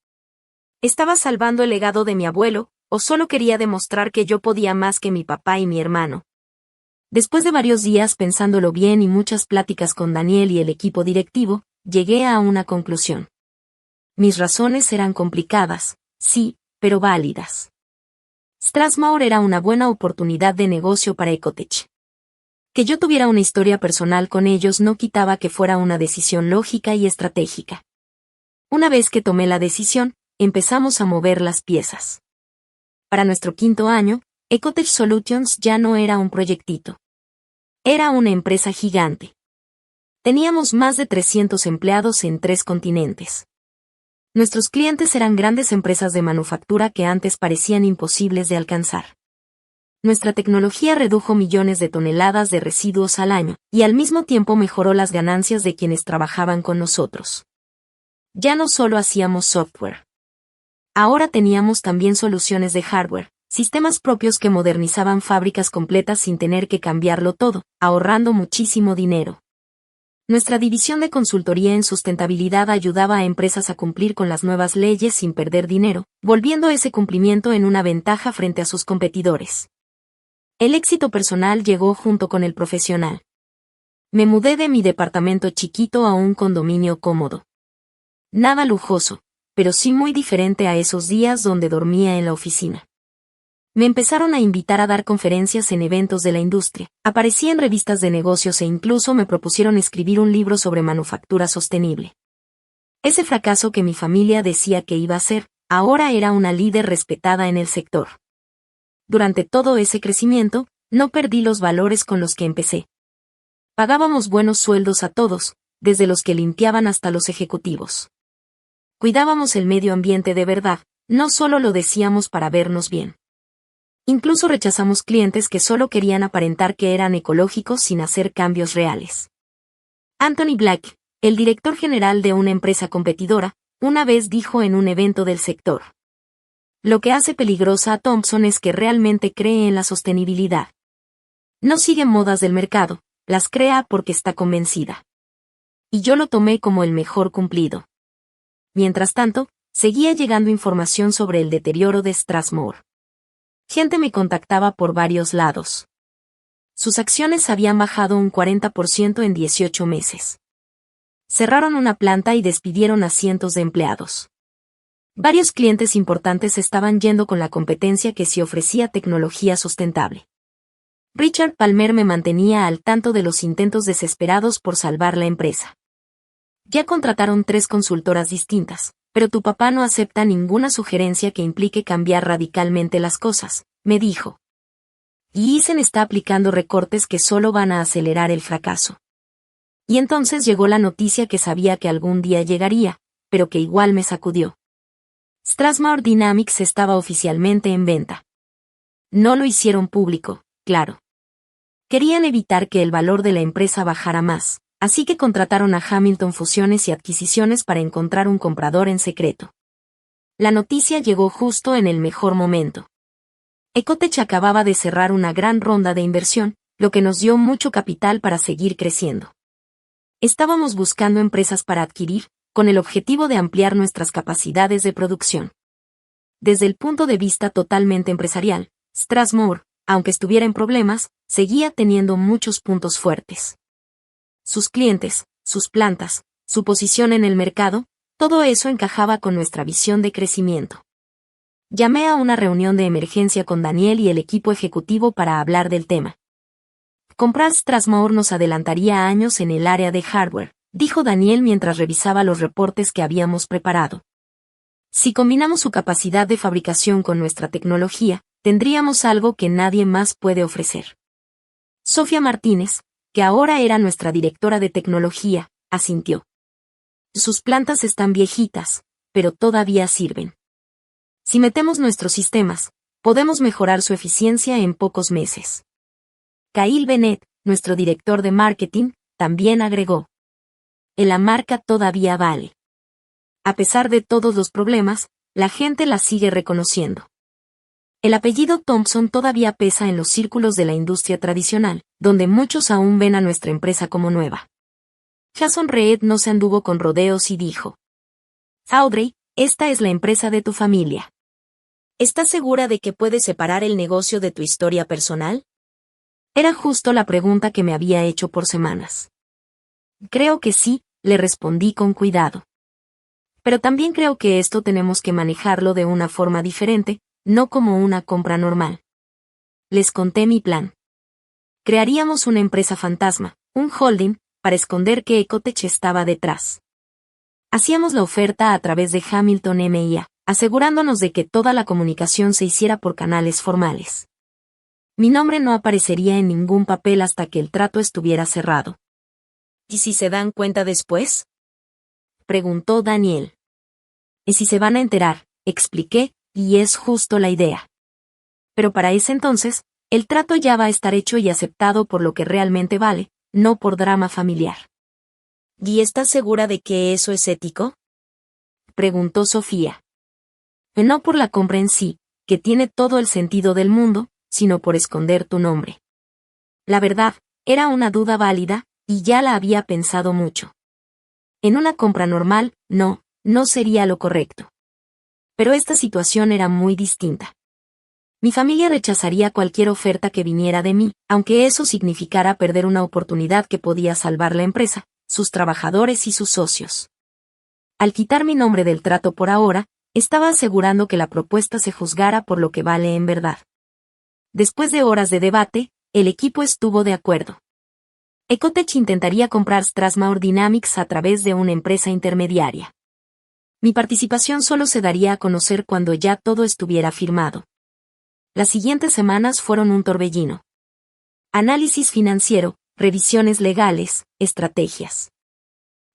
¿Estaba salvando el legado de mi abuelo, o solo quería demostrar que yo podía más que mi papá y mi hermano? Después de varios días pensándolo bien y muchas pláticas con Daniel y el equipo directivo, llegué a una conclusión. Mis razones eran complicadas, sí, pero válidas. Strathmore era una buena oportunidad de negocio para Ecotech. Que yo tuviera una historia personal con ellos no quitaba que fuera una decisión lógica y estratégica. Una vez que tomé la decisión, empezamos a mover las piezas. Para nuestro 5º año, Ecotech Solutions ya no era un proyectito. Era una empresa gigante. Teníamos más de 300 empleados en 3 continentes. Nuestros clientes eran grandes empresas de manufactura que antes parecían imposibles de alcanzar. Nuestra tecnología redujo millones de toneladas de residuos al año, y al mismo tiempo mejoró las ganancias de quienes trabajaban con nosotros. Ya no solo hacíamos software. Ahora teníamos también soluciones de hardware, sistemas propios que modernizaban fábricas completas sin tener que cambiarlo todo, ahorrando muchísimo dinero. Nuestra división de consultoría en sustentabilidad ayudaba a empresas a cumplir con las nuevas leyes sin perder dinero, volviendo ese cumplimiento en una ventaja frente a sus competidores. El éxito personal llegó junto con el profesional. Me mudé de mi departamento chiquito a un condominio cómodo. Nada lujoso, pero sí muy diferente a esos días donde dormía en la oficina. Me empezaron a invitar a dar conferencias en eventos de la industria, aparecí en revistas de negocios e incluso me propusieron escribir un libro sobre manufactura sostenible. Ese fracaso que mi familia decía que iba a ser, ahora era una líder respetada en el sector. Durante todo ese crecimiento, no perdí los valores con los que empecé. Pagábamos buenos sueldos a todos, desde los que limpiaban hasta los ejecutivos. Cuidábamos el medio ambiente de verdad, no solo lo decíamos para vernos bien. Incluso rechazamos clientes que solo querían aparentar que eran ecológicos sin hacer cambios reales. Anthony Black, el director general de una empresa competidora, una vez dijo en un evento del sector: lo que hace peligrosa a Thomson es que realmente cree en la sostenibilidad. No sigue modas del mercado, las crea porque está convencida. Y yo lo tomé como el mejor cumplido. Mientras tanto, seguía llegando información sobre el deterioro de Strathmore. Gente me contactaba por varios lados. Sus acciones habían bajado un 40% en 18 meses. Cerraron una planta y despidieron a cientos de empleados. Varios clientes importantes estaban yendo con la competencia que sí ofrecía tecnología sustentable. Richard Palmer me mantenía al tanto de los intentos desesperados por salvar la empresa. Ya contrataron 3 consultoras distintas, pero tu papá no acepta ninguna sugerencia que implique cambiar radicalmente las cosas, me dijo. Y Eaton está aplicando recortes que solo van a acelerar el fracaso. Y entonces llegó la noticia que sabía que algún día llegaría, pero que igual me sacudió. Strathmore Dynamics estaba oficialmente en venta. No lo hicieron público, claro. Querían evitar que el valor de la empresa bajara más, así que contrataron a Hamilton Fusiones y Adquisiciones para encontrar un comprador en secreto. La noticia llegó justo en el mejor momento. Ecotech acababa de cerrar una gran ronda de inversión, lo que nos dio mucho capital para seguir creciendo. Estábamos buscando empresas para adquirir, con el objetivo de ampliar nuestras capacidades de producción. Desde el punto de vista totalmente empresarial, Strathmore, aunque estuviera en problemas, seguía teniendo muchos puntos fuertes. Sus clientes, sus plantas, su posición en el mercado, todo eso encajaba con nuestra visión de crecimiento. Llamé a una reunión de emergencia con Daniel y el equipo ejecutivo para hablar del tema. Comprar Strathmore nos adelantaría años en el área de hardware, dijo Daniel mientras revisaba los reportes que habíamos preparado. Si combinamos su capacidad de fabricación con nuestra tecnología, tendríamos algo que nadie más puede ofrecer. Sofía Martínez, que ahora era nuestra directora de tecnología, asintió. Sus plantas están viejitas, pero todavía sirven. Si metemos nuestros sistemas, podemos mejorar su eficiencia en pocos meses. Kyle Bennett, nuestro director de marketing, también agregó. La marca todavía vale. A pesar de todos los problemas, la gente la sigue reconociendo. El apellido Thomson todavía pesa en los círculos de la industria tradicional, donde muchos aún ven a nuestra empresa como nueva. Jason Reed no se anduvo con rodeos y dijo: Audrey, esta es la empresa de tu familia. ¿Estás segura de que puedes separar el negocio de tu historia personal? Era justo la pregunta que me había hecho por semanas. Creo que sí, le respondí con cuidado. Pero también creo que esto tenemos que manejarlo de una forma diferente, no como una compra normal. Les conté mi plan. Crearíamos una empresa fantasma, un holding, para esconder que Ecotech estaba detrás. Hacíamos la oferta a través de Hamilton MIA, asegurándonos de que toda la comunicación se hiciera por canales formales. Mi nombre no aparecería en ningún papel hasta que el trato estuviera cerrado. ¿Y si se dan cuenta después?, preguntó Daniel. ¿Y si se van a enterar?, expliqué, y es justo la idea. Pero para ese entonces, el trato ya va a estar hecho y aceptado por lo que realmente vale, no por drama familiar. ¿Y estás segura de que eso es ético?, preguntó Sofía. No por la compra en sí, que tiene todo el sentido del mundo, sino por esconder tu nombre. La verdad, era una duda válida, y ya la había pensado mucho. En una compra normal, no sería lo correcto. Pero esta situación era muy distinta. Mi familia rechazaría cualquier oferta que viniera de mí, aunque eso significara perder una oportunidad que podía salvar la empresa, sus trabajadores y sus socios. Al quitar mi nombre del trato por ahora, estaba asegurando que la propuesta se juzgara por lo que vale en verdad. Después de horas de debate, el equipo estuvo de acuerdo. Ecotech intentaría comprar Strasmaur Dynamics a través de una empresa intermediaria. Mi participación solo se daría a conocer cuando ya todo estuviera firmado. Las siguientes semanas fueron un torbellino. Análisis financiero, revisiones legales, estrategias.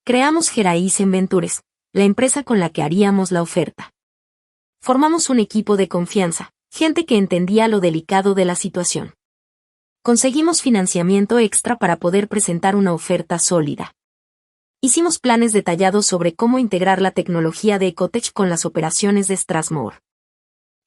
Creamos Geraisen Ventures, la empresa con la que haríamos la oferta. Formamos un equipo de confianza, gente que entendía lo delicado de la situación. Conseguimos financiamiento extra para poder presentar una oferta sólida. Hicimos planes detallados sobre cómo integrar la tecnología de Ecotech con las operaciones de Strasmaur.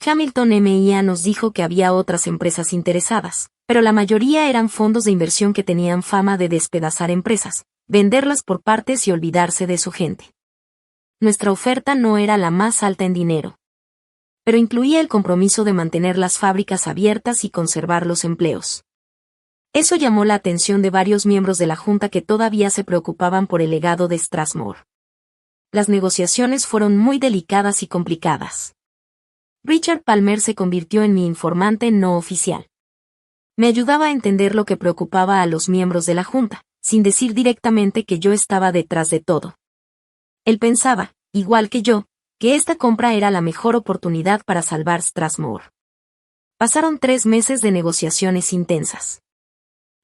Hamilton MIA nos dijo que había otras empresas interesadas, pero la mayoría eran fondos de inversión que tenían fama de despedazar empresas, venderlas por partes y olvidarse de su gente. Nuestra oferta no era la más alta en dinero, pero incluía el compromiso de mantener las fábricas abiertas y conservar los empleos. Eso llamó la atención de varios miembros de la Junta que todavía se preocupaban por el legado de Strasmaur. Las negociaciones fueron muy delicadas y complicadas. Richard Palmer se convirtió en mi informante no oficial. Me ayudaba a entender lo que preocupaba a los miembros de la Junta, sin decir directamente que yo estaba detrás de todo. Él pensaba, igual que yo, que esta compra era la mejor oportunidad para salvar Strasmaur. Pasaron 3 meses de negociaciones intensas.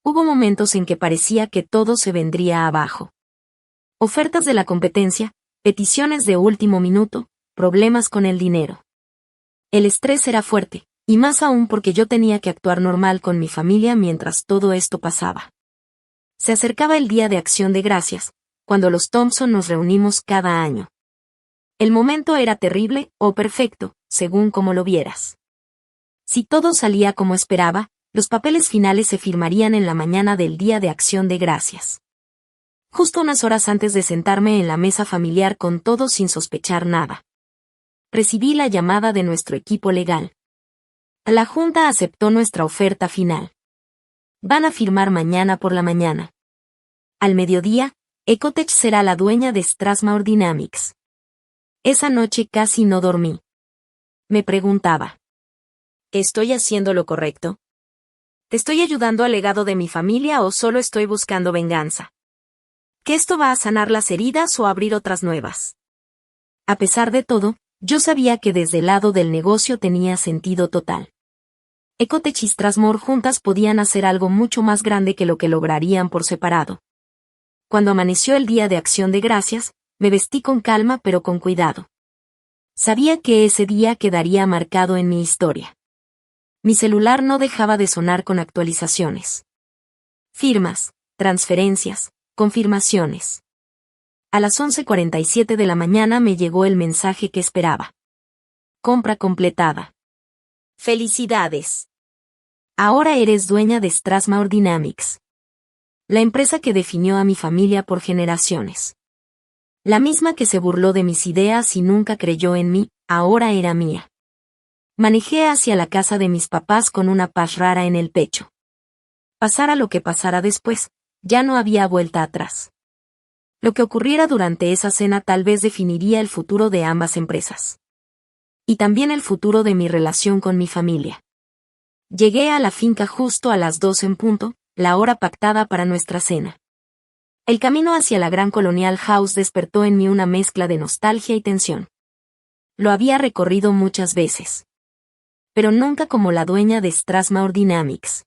Hubo momentos en que parecía que todo se vendría abajo. Ofertas de la competencia, peticiones de último minuto, problemas con el dinero. El estrés era fuerte, y más aún porque yo tenía que actuar normal con mi familia mientras todo esto pasaba. Se acercaba el Día de Acción de Gracias, cuando los Thompson nos reunimos cada año. El momento era terrible o perfecto, según como lo vieras. Si todo salía como esperaba, los papeles finales se firmarían en la mañana del Día de Acción de Gracias. Justo unas horas antes de sentarme en la mesa familiar con todos sin sospechar nada. Recibí la llamada de nuestro equipo legal. La Junta aceptó nuestra oferta final. Van a firmar mañana por la mañana. Al mediodía, Ecotech será la dueña de Strasmaur Dynamics. Esa noche casi no dormí. Me preguntaba: ¿estoy haciendo lo correcto? ¿Te estoy ayudando al legado de mi familia o solo estoy buscando venganza? ¿Que esto va a sanar las heridas o abrir otras nuevas? A pesar de todo, yo sabía que desde el lado del negocio tenía sentido total. Ecotech y Strasmaur juntas podían hacer algo mucho más grande que lo que lograrían por separado. Cuando amaneció el Día de Acción de Gracias, me vestí con calma pero con cuidado. Sabía que ese día quedaría marcado en mi historia. Mi celular no dejaba de sonar con actualizaciones. Firmas, transferencias, confirmaciones. A las 11:47 de la mañana me llegó el mensaje que esperaba. Compra completada. ¡Felicidades! Ahora eres dueña de Strasmaur Dynamics. La empresa que definió a mi familia por generaciones. La misma que se burló de mis ideas y nunca creyó en mí, ahora era mía. Manejé hacia la casa de mis papás con una paz rara en el pecho. Pasara lo que pasara después, ya no había vuelta atrás. Lo que ocurriera durante esa cena tal vez definiría el futuro de ambas empresas. Y también el futuro de mi relación con mi familia. Llegué a la finca justo a las 2 en punto, la hora pactada para nuestra cena. El camino hacia la Gran Colonial House despertó en mí una mezcla de nostalgia y tensión. Lo había recorrido muchas veces. Pero nunca como la dueña de Strasmaur Dynamics.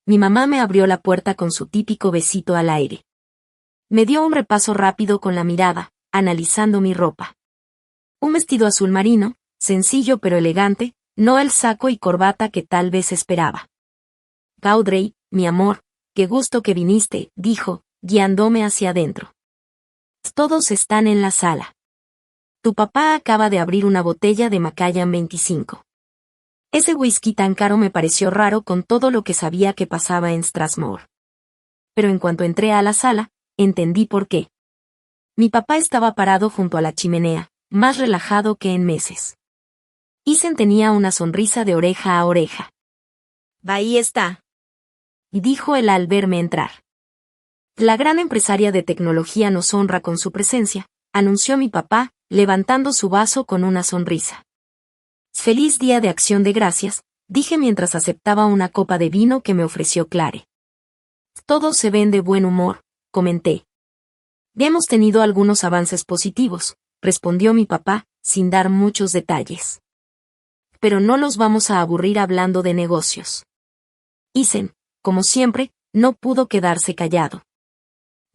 Mi mamá me abrió la puerta con su típico besito al aire. Me dio un repaso rápido con la mirada, analizando mi ropa. Un vestido azul marino, sencillo pero elegante, no el saco y corbata que tal vez esperaba. Gaudrey, mi amor, qué gusto que viniste, dijo, guiándome hacia adentro. Todos están en la sala. Tu papá acaba de abrir una botella de Macallan 25. Ese whisky tan caro me pareció raro con todo lo que sabía que pasaba en Strasmaur. Pero en cuanto entré a la sala, entendí por qué. Mi papá estaba parado junto a la chimenea, más relajado que en meses. Isen tenía una sonrisa de oreja a oreja.
Ahí está,
dijo él al verme entrar. La gran empresaria de tecnología nos honra con su presencia, anunció mi papá, levantando su vaso con una sonrisa. Feliz día de Acción de Gracias, dije mientras aceptaba una copa de vino que me ofreció Clare. Todos se ven de buen humor, comenté. Hemos tenido algunos avances positivos, respondió mi papá, sin dar muchos detalles. Pero no los vamos a aburrir hablando de negocios. Isen, como siempre, no pudo quedarse callado.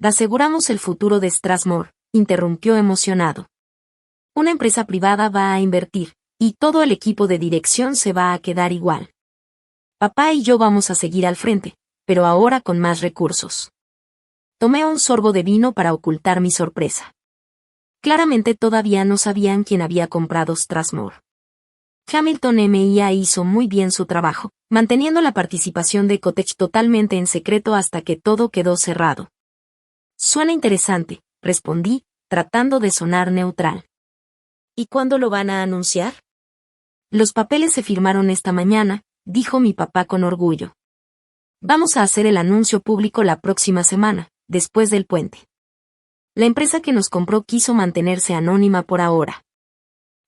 Aseguramos el futuro de Strathmore, interrumpió emocionado. Una empresa privada va a invertir, y todo el equipo de dirección se va a quedar igual. Papá y yo vamos a seguir al frente, pero ahora con más recursos. Tomé un sorbo de vino para ocultar mi sorpresa. Claramente todavía no sabían quién había comprado Strathmore. Hamilton MIA hizo muy bien su trabajo, manteniendo la participación de Ecotech totalmente en secreto hasta que todo quedó cerrado. Suena interesante, respondí, tratando de sonar neutral.
¿Y cuándo lo van a anunciar?
Los papeles se firmaron esta mañana, dijo mi papá con orgullo. Vamos a hacer el anuncio público la próxima semana, después del puente. La empresa que nos compró quiso mantenerse anónima por ahora.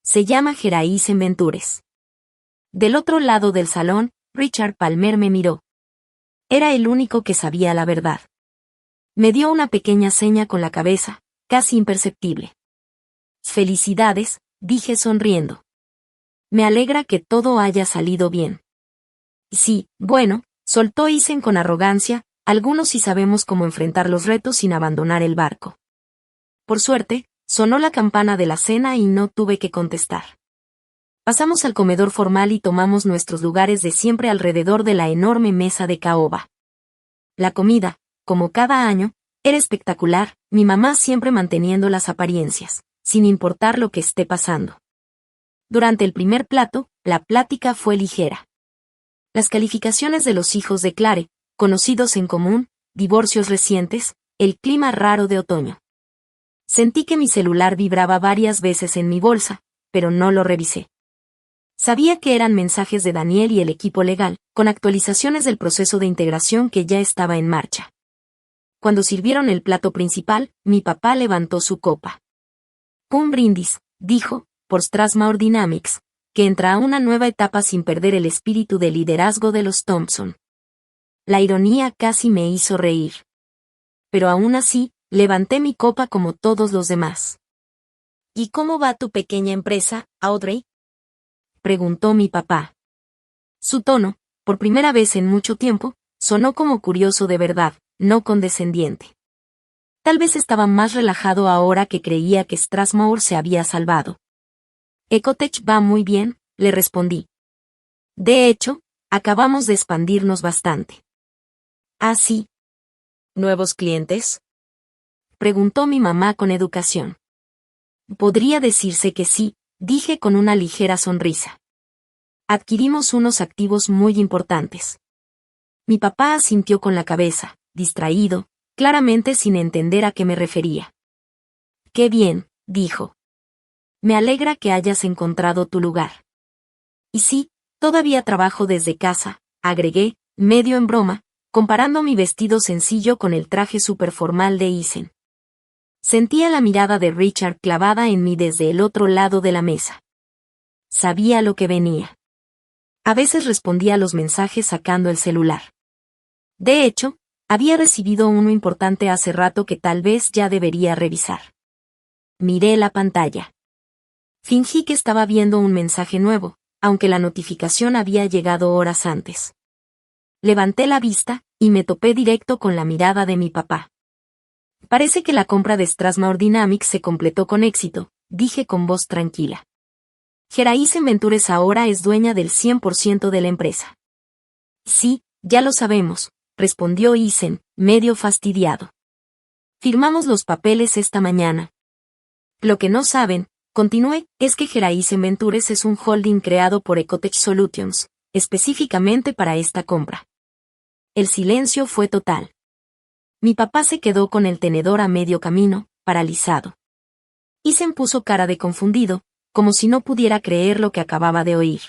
Se llama Geraisen Ventures. Del otro lado del salón, Richard Palmer me miró. Era el único que sabía la verdad. Me dio una pequeña seña con la cabeza, casi imperceptible. Felicidades, dije sonriendo. Me alegra que todo haya salido bien. Sí, bueno, soltó Isen con arrogancia, algunos sí sabemos cómo enfrentar los retos sin abandonar el barco. Por suerte, sonó la campana de la cena y no tuve que contestar. Pasamos al comedor formal y tomamos nuestros lugares de siempre alrededor de la enorme mesa de caoba. La comida, como cada año, era espectacular, mi mamá siempre manteniendo las apariencias, sin importar lo que esté pasando. Durante el primer plato, la plática fue ligera. Las calificaciones de los hijos de Clare, conocidos en común, divorcios recientes, el clima raro de otoño. Sentí que mi celular vibraba varias veces en mi bolsa, pero no lo revisé. Sabía que eran mensajes de Daniel y el equipo legal, con actualizaciones del proceso de integración que ya estaba en marcha. Cuando sirvieron el plato principal, mi papá levantó su copa. Un brindis, dijo, por Strathmore Dynamics, que entra a una nueva etapa sin perder el espíritu de liderazgo de los Thompson. La ironía casi me hizo reír. Pero aún así, levanté mi copa como todos los demás.
¿Y cómo va tu pequeña empresa, Audrey?
Preguntó mi papá. Su tono, por primera vez en mucho tiempo, sonó como curioso de verdad, no condescendiente. Tal vez estaba más relajado ahora que creía que Strathmore se había salvado. Ecotech va muy bien, le respondí. De hecho, acabamos de expandirnos bastante. ¿Ah, sí?
¿Nuevos clientes?
Preguntó mi mamá con educación. Podría decirse que sí, dije con una ligera sonrisa. Adquirimos unos activos muy importantes. Mi papá asintió con la cabeza, distraído, claramente sin entender a qué me refería. Qué bien, dijo. Me alegra que hayas encontrado tu lugar. Y sí, todavía trabajo desde casa, agregué, medio en broma, comparando mi vestido sencillo con el traje superformal de Isen. Sentía la mirada de Richard clavada en mí desde el otro lado de la mesa. Sabía lo que venía. A veces respondía a los mensajes sacando el celular. De hecho, había recibido uno importante hace rato que tal vez ya debería revisar. Miré la pantalla. Fingí que estaba viendo un mensaje nuevo, aunque la notificación había llegado horas antes. Levanté la vista, y me topé directo con la mirada de mi papá. Parece que la compra de Strathmore Dynamics se completó con éxito, dije con voz tranquila. Geraisen Ventures ahora es dueña del 100% de la empresa. Sí, ya lo sabemos, respondió Isen, medio fastidiado. Firmamos los papeles esta mañana. Lo que no saben, continué, es que Geraisen Ventures es un holding creado por Ecotech Solutions, específicamente para esta compra. El silencio fue total. Mi papá se quedó con el tenedor a medio camino, paralizado. Isen puso cara de confundido, como si no pudiera creer lo que acababa de oír.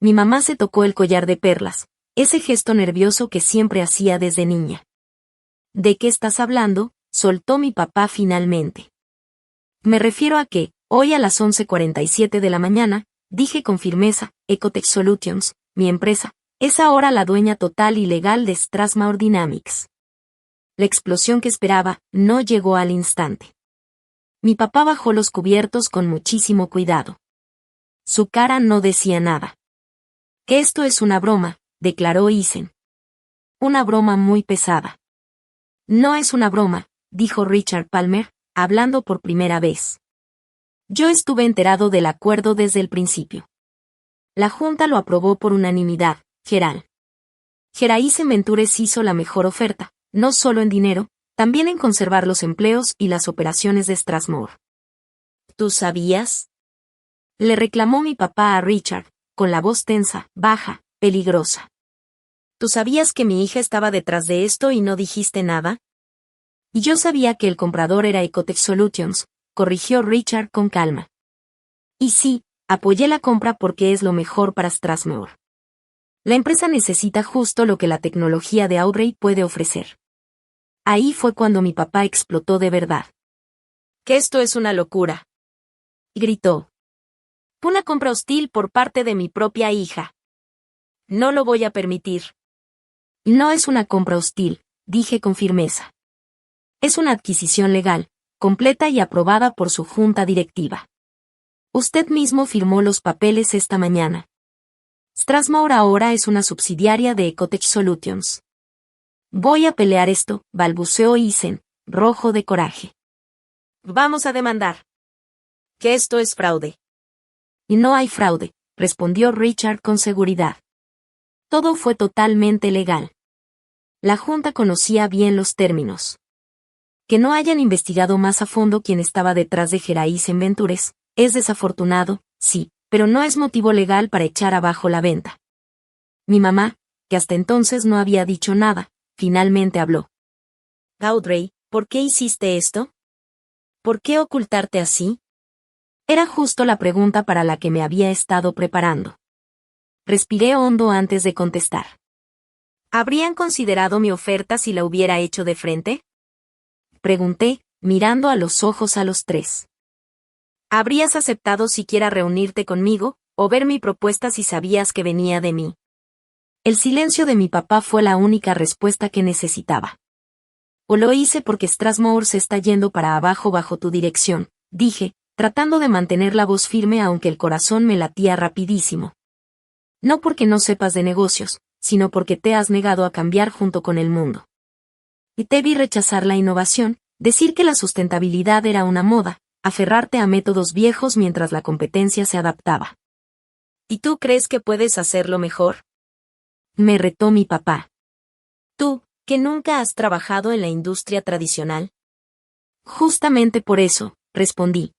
Mi mamá se tocó el collar de perlas, ese gesto nervioso que siempre hacía desde niña. ¿De qué estás hablando?, soltó mi papá finalmente. Me refiero a que, hoy a las 11:47 de la mañana, dije con firmeza, Ecotech Solutions, mi empresa, es ahora la dueña total y legal de Strathmore Dynamics. La explosión que esperaba no llegó al instante. Mi papá bajó los cubiertos con muchísimo cuidado. Su cara no decía nada. Que esto es una broma, declaró Eisen. Una broma muy pesada. No es una broma, dijo Richard Palmer, hablando por primera vez. Yo estuve enterado del acuerdo desde el principio. La Junta lo aprobó por unanimidad, Gerald. Eisen Ventures hizo la mejor oferta, no solo en dinero, también en conservar los empleos y las operaciones de Strathmore.
¿Tú sabías?
Le reclamó mi papá a Richard, con la voz tensa, baja, peligrosa.
¿Tú sabías que mi hija estaba detrás de esto y no dijiste nada?
Y yo sabía que el comprador era Ecotech Solutions, corrigió Richard con calma. Y sí, apoyé la compra porque es lo mejor para Strathmore. La empresa necesita justo lo que la tecnología de Audrey puede ofrecer. Ahí fue cuando mi papá explotó de verdad.
Que esto es una locura.
Gritó.
Una compra hostil por parte de mi propia hija. No lo voy a permitir.
No es una compra hostil, dije con firmeza. Es una adquisición legal, completa y aprobada por su junta directiva. Usted mismo firmó los papeles esta mañana. Strathmore ahora es una subsidiaria de Ecotech Solutions. Voy a pelear esto, balbuceó Eisen, rojo de coraje.
Vamos a demandar. Que esto es fraude.
Y no hay fraude, respondió Richard con seguridad. Todo fue totalmente legal. La Junta conocía bien los términos. Que no hayan investigado más a fondo quién estaba detrás de Eisen Ventures, es desafortunado, sí, pero no es motivo legal para echar abajo la venta. Mi mamá, que hasta entonces no había dicho nada, finalmente habló.
Audrey, ¿por qué hiciste esto? ¿Por qué ocultarte así?
Era justo la pregunta para la que me había estado preparando. Respiré hondo antes de contestar.
¿Habrían considerado mi oferta si la hubiera hecho de frente?
Pregunté, mirando a los ojos a los tres.
¿Habrías aceptado siquiera reunirte conmigo, o ver mi propuesta si sabías que venía de mí?
El silencio de mi papá fue la única respuesta que necesitaba. O lo hice porque Strathmore se está yendo para abajo bajo tu dirección, dije, tratando de mantener la voz firme aunque el corazón me latía rapidísimo. No porque no sepas de negocios, sino porque te has negado a cambiar junto con el mundo. Y te vi rechazar la innovación, decir que la sustentabilidad era una moda, aferrarte a métodos viejos mientras la competencia se adaptaba.
¿Y tú crees que puedes hacerlo mejor?
Me retó mi papá.
¿Tú, que nunca has trabajado en la industria tradicional?
Justamente por eso, respondí.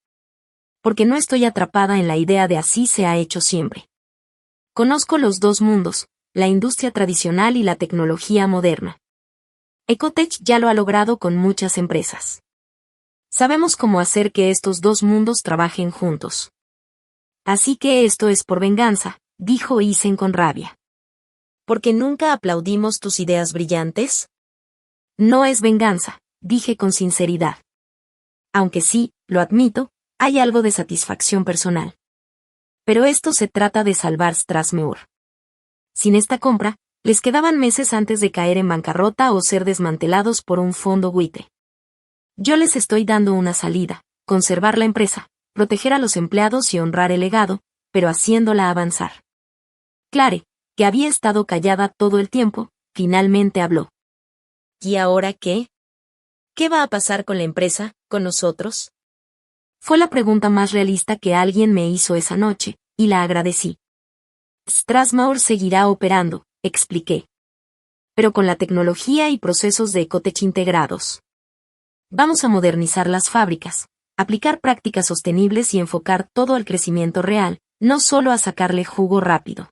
Porque no estoy atrapada en la idea de así se ha hecho siempre. Conozco los dos mundos, la industria tradicional y la tecnología moderna. Ecotech ya lo ha logrado con muchas empresas. Sabemos cómo hacer que estos dos mundos trabajen juntos. Así que esto es por venganza, dijo Eisen con rabia.
¿Porque nunca aplaudimos tus ideas brillantes?
No es venganza, dije con sinceridad. Aunque sí, lo admito, hay algo de satisfacción personal. Pero esto se trata de salvar Strathmore. Sin esta compra, les quedaban meses antes de caer en bancarrota o ser desmantelados por un fondo buitre. Yo les estoy dando una salida, conservar la empresa, proteger a los empleados y honrar el legado, pero haciéndola avanzar. Clare, que había estado callada todo el tiempo, finalmente habló.
¿Y ahora qué? ¿Qué va a pasar con la empresa, con nosotros?
Fue la pregunta más realista que alguien me hizo esa noche, y la agradecí. Strathmore seguirá operando, expliqué. Pero con la tecnología y procesos de Ecotech integrados. Vamos a modernizar las fábricas, aplicar prácticas sostenibles y enfocar todo al crecimiento real, no solo a sacarle jugo rápido.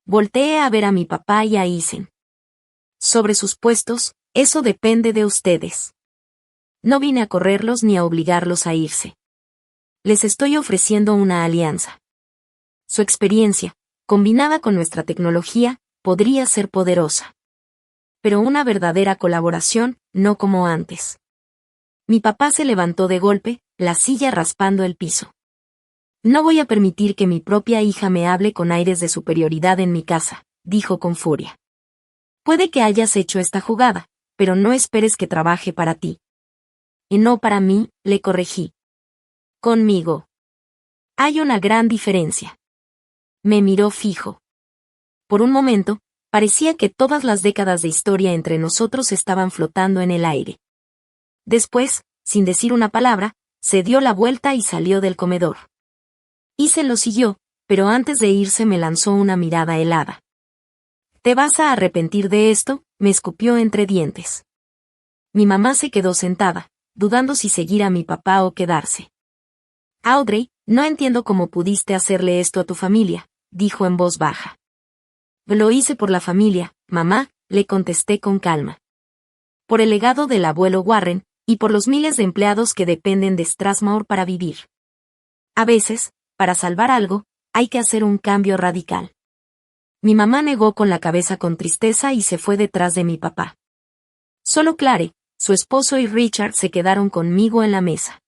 Volteé a ver a mi papá y a Eisen. Sobre sus puestos, eso depende de ustedes. No vine a correrlos ni a obligarlos a irse. Les estoy ofreciendo una alianza. Su experiencia, combinada con nuestra tecnología, podría ser poderosa. Pero una verdadera colaboración, no como antes. Mi papá se levantó de golpe, la silla raspando el piso. No voy a permitir que mi propia hija me hable con aires de superioridad en mi casa, dijo con furia. Puede que hayas hecho esta jugada, pero no esperes que trabaje para ti. Y no para mí, le corregí. Conmigo. Hay una gran diferencia. Me miró fijo. Por un momento, parecía que todas las décadas de historia entre nosotros estaban flotando en el aire. Después, sin decir una palabra, se dio la vuelta y salió del comedor. Ethan lo siguió, pero antes de irse me lanzó una mirada helada. «¿Te vas a arrepentir de esto?», me escupió entre dientes. Mi mamá se quedó sentada, dudando si seguir a mi papá o quedarse. «Audrey, no entiendo cómo pudiste hacerle esto a tu familia», dijo en voz baja. «Lo hice por la familia, mamá», le contesté con calma. «Por el legado del abuelo Warren, y por los miles de empleados que dependen de Strathmore para vivir. A veces, para salvar algo, hay que hacer un cambio radical». Mi mamá negó con la cabeza con tristeza y se fue detrás de mi papá. Solo Clare, su esposo y Richard se quedaron conmigo en la mesa.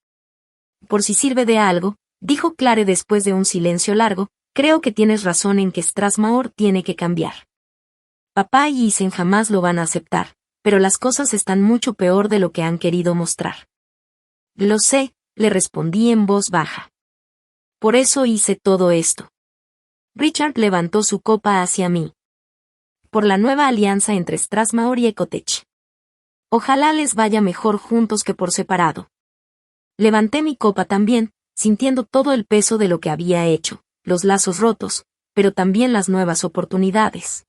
«Por si sirve de algo», dijo Clare después de un silencio largo, «creo que tienes razón en que Strathmore tiene que cambiar. Papá y Ethan jamás lo van a aceptar, pero las cosas están mucho peor de lo que han querido mostrar». «Lo sé», le respondí en voz baja. «Por eso hice todo esto». Richard levantó su copa hacia mí. «Por la nueva alianza entre Strathmore y Ecotech. Ojalá les vaya mejor juntos que por separado». Levanté mi copa también, sintiendo todo el peso de lo que había hecho, los lazos rotos, pero también las nuevas oportunidades.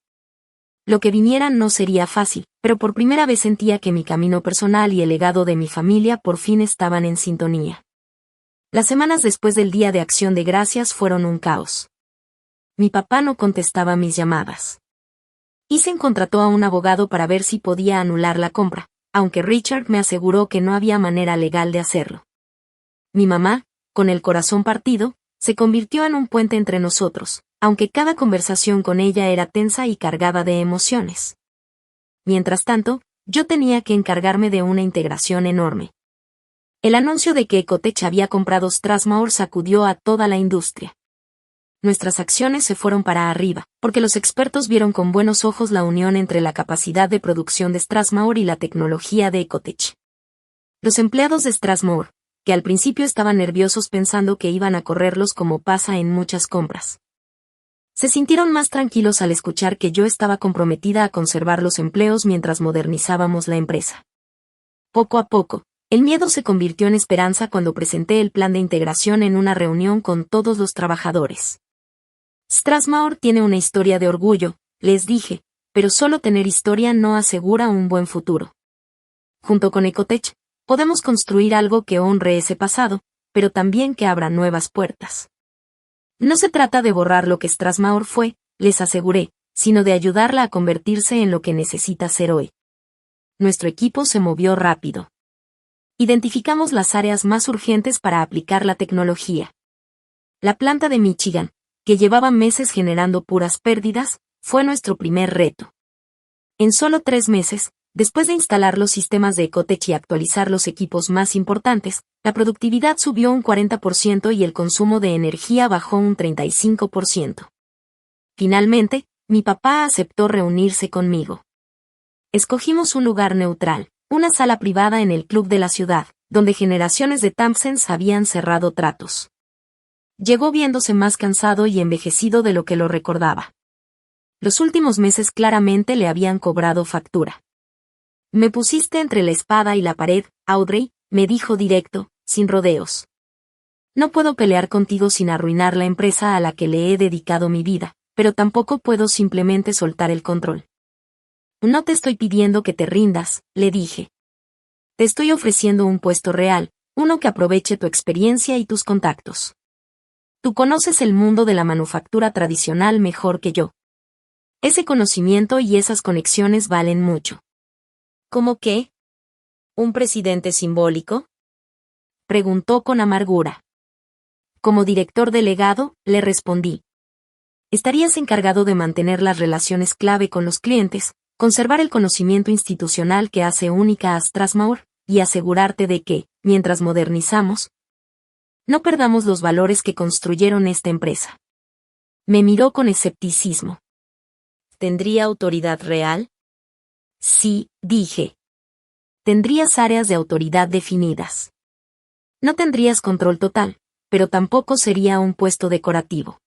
Lo que viniera no sería fácil, pero por primera vez sentía que mi camino personal y el legado de mi familia por fin estaban en sintonía. Las semanas después del Día de Acción de Gracias fueron un caos. Mi papá no contestaba mis llamadas. Ethan contrató a un abogado para ver si podía anular la compra, aunque Richard me aseguró que no había manera legal de hacerlo. Mi mamá, con el corazón partido, se convirtió en un puente entre nosotros, aunque cada conversación con ella era tensa y cargada de emociones. Mientras tanto, yo tenía que encargarme de una integración enorme. El anuncio de que Ecotech había comprado Strathmore sacudió a toda la industria. Nuestras acciones se fueron para arriba, porque los expertos vieron con buenos ojos la unión entre la capacidad de producción de Strathmore y la tecnología de Ecotech. Los empleados de Strathmore, que al principio estaban nerviosos pensando que iban a correrlos como pasa en muchas compras, se sintieron más tranquilos al escuchar que yo estaba comprometida a conservar los empleos mientras modernizábamos la empresa. Poco a poco, el miedo se convirtió en esperanza cuando presenté el plan de integración en una reunión con todos los trabajadores. «Strathmore tiene una historia de orgullo», les dije, «pero solo tener historia no asegura un buen futuro. Junto con Ecotech, podemos construir algo que honre ese pasado, pero también que abra nuevas puertas. No se trata de borrar lo que Strathmore fue», les aseguré, «sino de ayudarla a convertirse en lo que necesita ser hoy». Nuestro equipo se movió rápido. Identificamos las áreas más urgentes para aplicar la tecnología. La planta de Michigan, que llevaba meses generando puras pérdidas, fue nuestro primer reto. En solo 3 meses, después de instalar los sistemas de Ecotech y actualizar los equipos más importantes, la productividad subió un 40% y el consumo de energía bajó un 35%. Finalmente, mi papá aceptó reunirse conmigo. Escogimos un lugar neutral, una sala privada en el club de la ciudad, donde generaciones de Thompsons habían cerrado tratos. Llegó viéndose más cansado y envejecido de lo que lo recordaba. Los últimos meses claramente le habían cobrado factura. «Me pusiste entre la espada y la pared, Audrey», me dijo directo, sin rodeos. «No puedo pelear contigo sin arruinar la empresa a la que le he dedicado mi vida, pero tampoco puedo simplemente soltar el control». «No te estoy pidiendo que te rindas», le dije. «Te estoy ofreciendo un puesto real, uno que aproveche tu experiencia y tus contactos. Tú conoces el mundo de la manufactura tradicional mejor que yo. Ese conocimiento y esas conexiones valen mucho». «¿Cómo qué? ¿Un presidente simbólico?», preguntó con amargura. Como director delegado, le respondí. Estarías encargado de mantener las relaciones clave con los clientes, conservar el conocimiento institucional que hace única a Strathmore, y asegurarte de que, mientras modernizamos, no perdamos los valores que construyeron esta empresa. Me miró con escepticismo. ¿Tendría autoridad real? Sí, dije. Tendrías áreas de autoridad definidas. No tendrías control total, pero tampoco sería un puesto decorativo.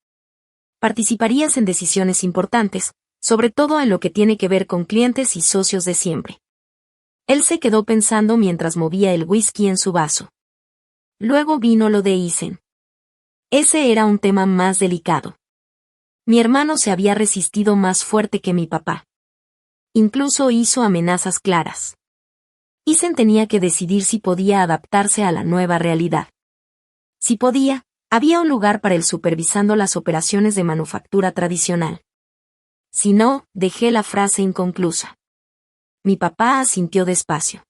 Participarías en decisiones importantes, sobre todo en lo que tiene que ver con clientes y socios de siempre. Él se quedó pensando mientras movía el whisky en su vaso. Luego vino lo de Eisen. Ese era un tema más delicado. Mi hermano se había resistido más fuerte que mi papá. Incluso hizo amenazas claras. Eisen tenía que decidir si podía adaptarse a la nueva realidad. Si podía, había un lugar para él supervisando las operaciones de manufactura tradicional. Si no, dejé la frase inconclusa. Mi papá asintió despacio.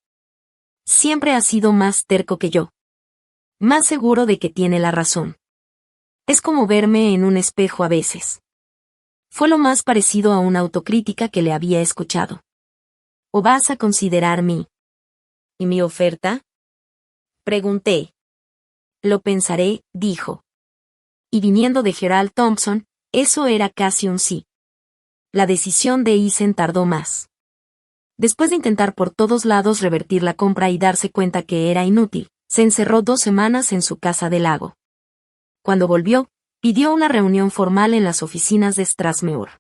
Siempre ha sido más terco que yo. Más seguro de que tiene la razón. Es como verme en un espejo a veces. Fue lo más parecido a una autocrítica que le había escuchado. ¿O vas a considerar ¿Y mi oferta? Pregunté. Lo pensaré, dijo. Y viniendo de Gerald Thompson, eso era casi un sí. La decisión de Eisen tardó más. Después de intentar por todos lados revertir la compra y darse cuenta que era inútil, se encerró 2 semanas en su casa del lago. Cuando volvió, pidió una reunión formal en las oficinas de Strathmore.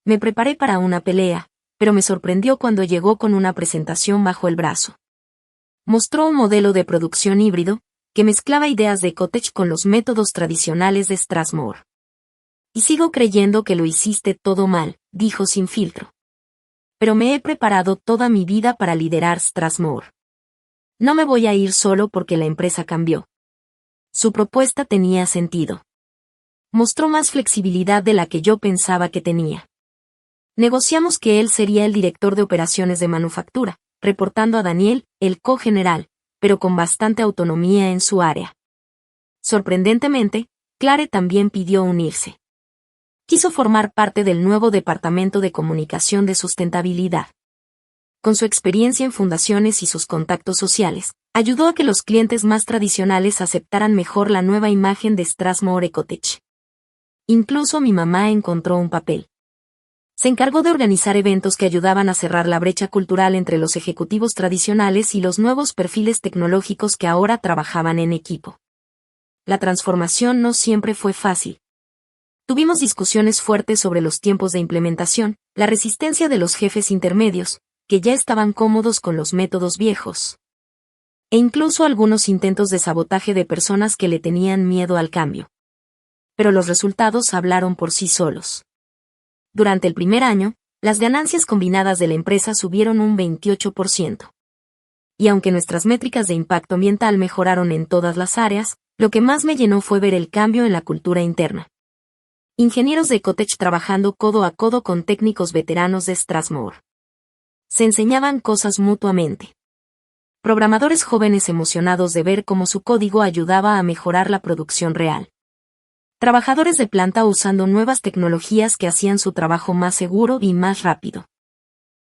Me preparé para una pelea, pero me sorprendió cuando llegó con una presentación bajo el brazo. Mostró un modelo de producción híbrido, que mezclaba ideas de Cottage con los métodos tradicionales de Strathmore. Y sigo creyendo que lo hiciste todo mal, dijo sin filtro. Pero me he preparado toda mi vida para liderar Strathmore. No me voy a ir solo porque la empresa cambió. Su propuesta tenía sentido. Mostró más flexibilidad de la que yo pensaba que tenía. Negociamos que él sería el director de operaciones de manufactura, reportando a Daniel, el co-general, pero con bastante autonomía en su área. Sorprendentemente, Clare también pidió unirse. Quiso formar parte del nuevo Departamento de Comunicación de Sustentabilidad. Con su experiencia en fundaciones y sus contactos sociales, ayudó a que los clientes más tradicionales aceptaran mejor la nueva imagen de Strathmore Cottage. Incluso mi mamá encontró un papel. Se encargó de organizar eventos que ayudaban a cerrar la brecha cultural entre los ejecutivos tradicionales y los nuevos perfiles tecnológicos que ahora trabajaban en equipo. La transformación no siempre fue fácil. Tuvimos discusiones fuertes sobre los tiempos de implementación, la resistencia de los jefes intermedios, que ya estaban cómodos con los métodos viejos. E incluso algunos intentos de sabotaje de personas que le tenían miedo al cambio. Pero los resultados hablaron por sí solos. Durante el primer año, las ganancias combinadas de la empresa subieron un 28%. Y aunque nuestras métricas de impacto ambiental mejoraron en todas las áreas, lo que más me llenó fue ver el cambio en la cultura interna. Ingenieros de Cottage trabajando codo a codo con técnicos veteranos de Strathmore. Se enseñaban cosas mutuamente. Programadores jóvenes emocionados de ver cómo su código ayudaba a mejorar la producción real. Trabajadores de planta usando nuevas tecnologías que hacían su trabajo más seguro y más rápido.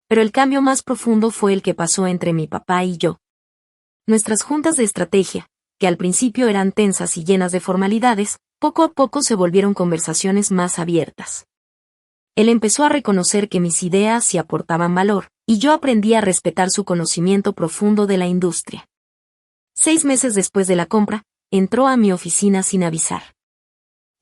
Pero el cambio más profundo fue el que pasó entre mi papá y yo. Nuestras juntas de estrategia, que al principio eran tensas y llenas de formalidades, poco a poco se volvieron conversaciones más abiertas. Él empezó a reconocer que mis ideas sí aportaban valor, y yo aprendí a respetar su conocimiento profundo de la industria. 6 meses después de la compra, entró a mi oficina sin avisar.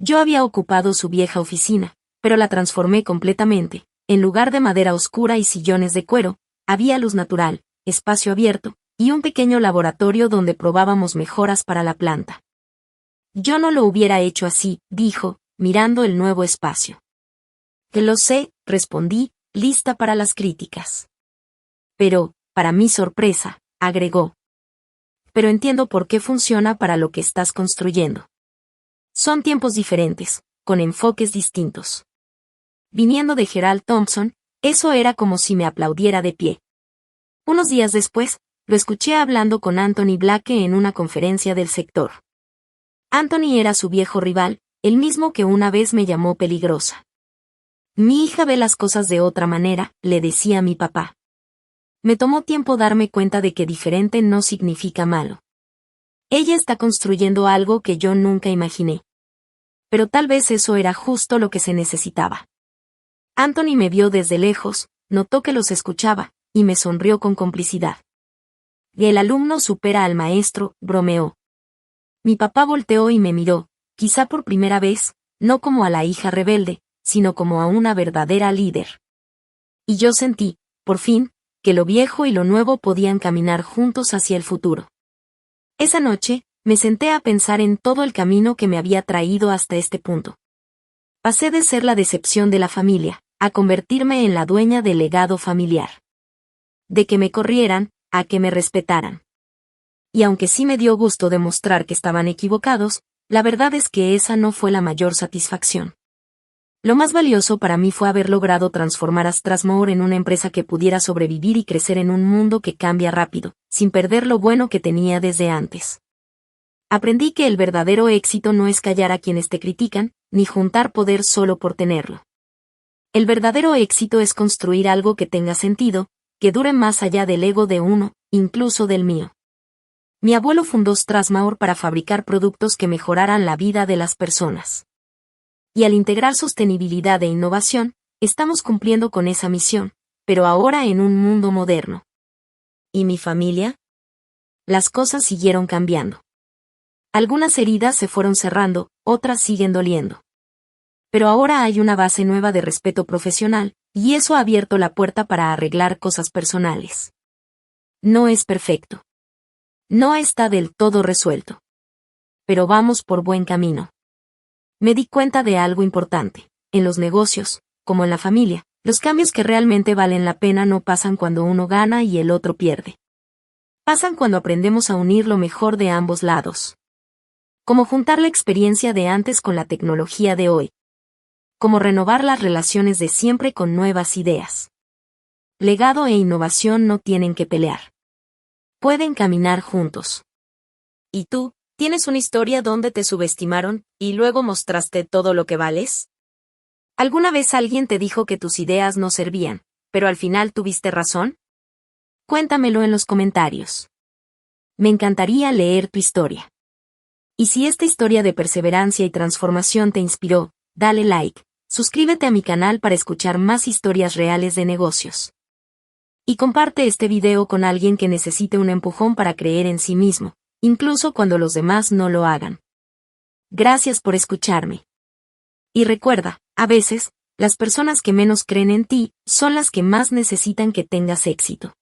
Yo había ocupado su vieja oficina, pero la transformé completamente. En lugar de madera oscura y sillones de cuero, había luz natural, espacio abierto, y un pequeño laboratorio donde probábamos mejoras para la planta. Yo no lo hubiera hecho así, dijo, mirando el nuevo espacio. Que lo sé, respondí, lista para las críticas. Pero, para mi sorpresa, agregó. Pero entiendo por qué funciona para lo que estás construyendo. Son tiempos diferentes, con enfoques distintos. Viniendo de Gerald Thompson, eso era como si me aplaudiera de pie. Unos días después, lo escuché hablando con Anthony Blake en una conferencia del sector. Anthony era su viejo rival, el mismo que una vez me llamó peligrosa. Mi hija ve las cosas de otra manera, le decía mi papá. Me tomó tiempo darme cuenta de que diferente no significa malo. Ella está construyendo algo que yo nunca imaginé. Pero tal vez eso era justo lo que se necesitaba. Anthony me vio desde lejos, notó que los escuchaba, y me sonrió con complicidad. El alumno supera al maestro, bromeó. Mi papá volteó y me miró, quizá por primera vez, no como a la hija rebelde, sino como a una verdadera líder. Y yo sentí, por fin, que lo viejo y lo nuevo podían caminar juntos hacia el futuro. Esa noche, me senté a pensar en todo el camino que me había traído hasta este punto. Pasé de ser la decepción de la familia, a convertirme en la dueña del legado familiar. De que me corrieran, a que me respetaran. Y aunque sí me dio gusto demostrar que estaban equivocados, la verdad es que esa no fue la mayor satisfacción. Lo más valioso para mí fue haber logrado transformar a Strathmore en una empresa que pudiera sobrevivir y crecer en un mundo que cambia rápido, sin perder lo bueno que tenía desde antes. Aprendí que el verdadero éxito no es callar a quienes te critican, ni juntar poder solo por tenerlo. El verdadero éxito es construir algo que tenga sentido, que dure más allá del ego de uno, incluso del mío. Mi abuelo fundó Strathmore para fabricar productos que mejoraran la vida de las personas. Y al integrar sostenibilidad e innovación, estamos cumpliendo con esa misión, pero ahora en un mundo moderno. ¿Y mi familia? Las cosas siguieron cambiando. Algunas heridas se fueron cerrando, otras siguen doliendo. Pero ahora hay una base nueva de respeto profesional, y eso ha abierto la puerta para arreglar cosas personales. No es perfecto. No está del todo resuelto. Pero vamos por buen camino. Me di cuenta de algo importante. En los negocios, como en la familia, los cambios que realmente valen la pena no pasan cuando uno gana y el otro pierde. Pasan cuando aprendemos a unir lo mejor de ambos lados. Como juntar la experiencia de antes con la tecnología de hoy. Como renovar las relaciones de siempre con nuevas ideas. Legado e innovación no tienen que pelear. Pueden caminar juntos. ¿Y tú, tienes una historia donde te subestimaron, y luego mostraste todo lo que vales? ¿Alguna vez alguien te dijo que tus ideas no servían, pero al final tuviste razón? Cuéntamelo en los comentarios. Me encantaría leer tu historia. Y si esta historia de perseverancia y transformación te inspiró, dale like, suscríbete a mi canal para escuchar más historias reales de negocios. Y comparte este video con alguien que necesite un empujón para creer en sí mismo, incluso cuando los demás no lo hagan. Gracias por escucharme. Y recuerda, a veces, las personas que menos creen en ti, son las que más necesitan que tengas éxito.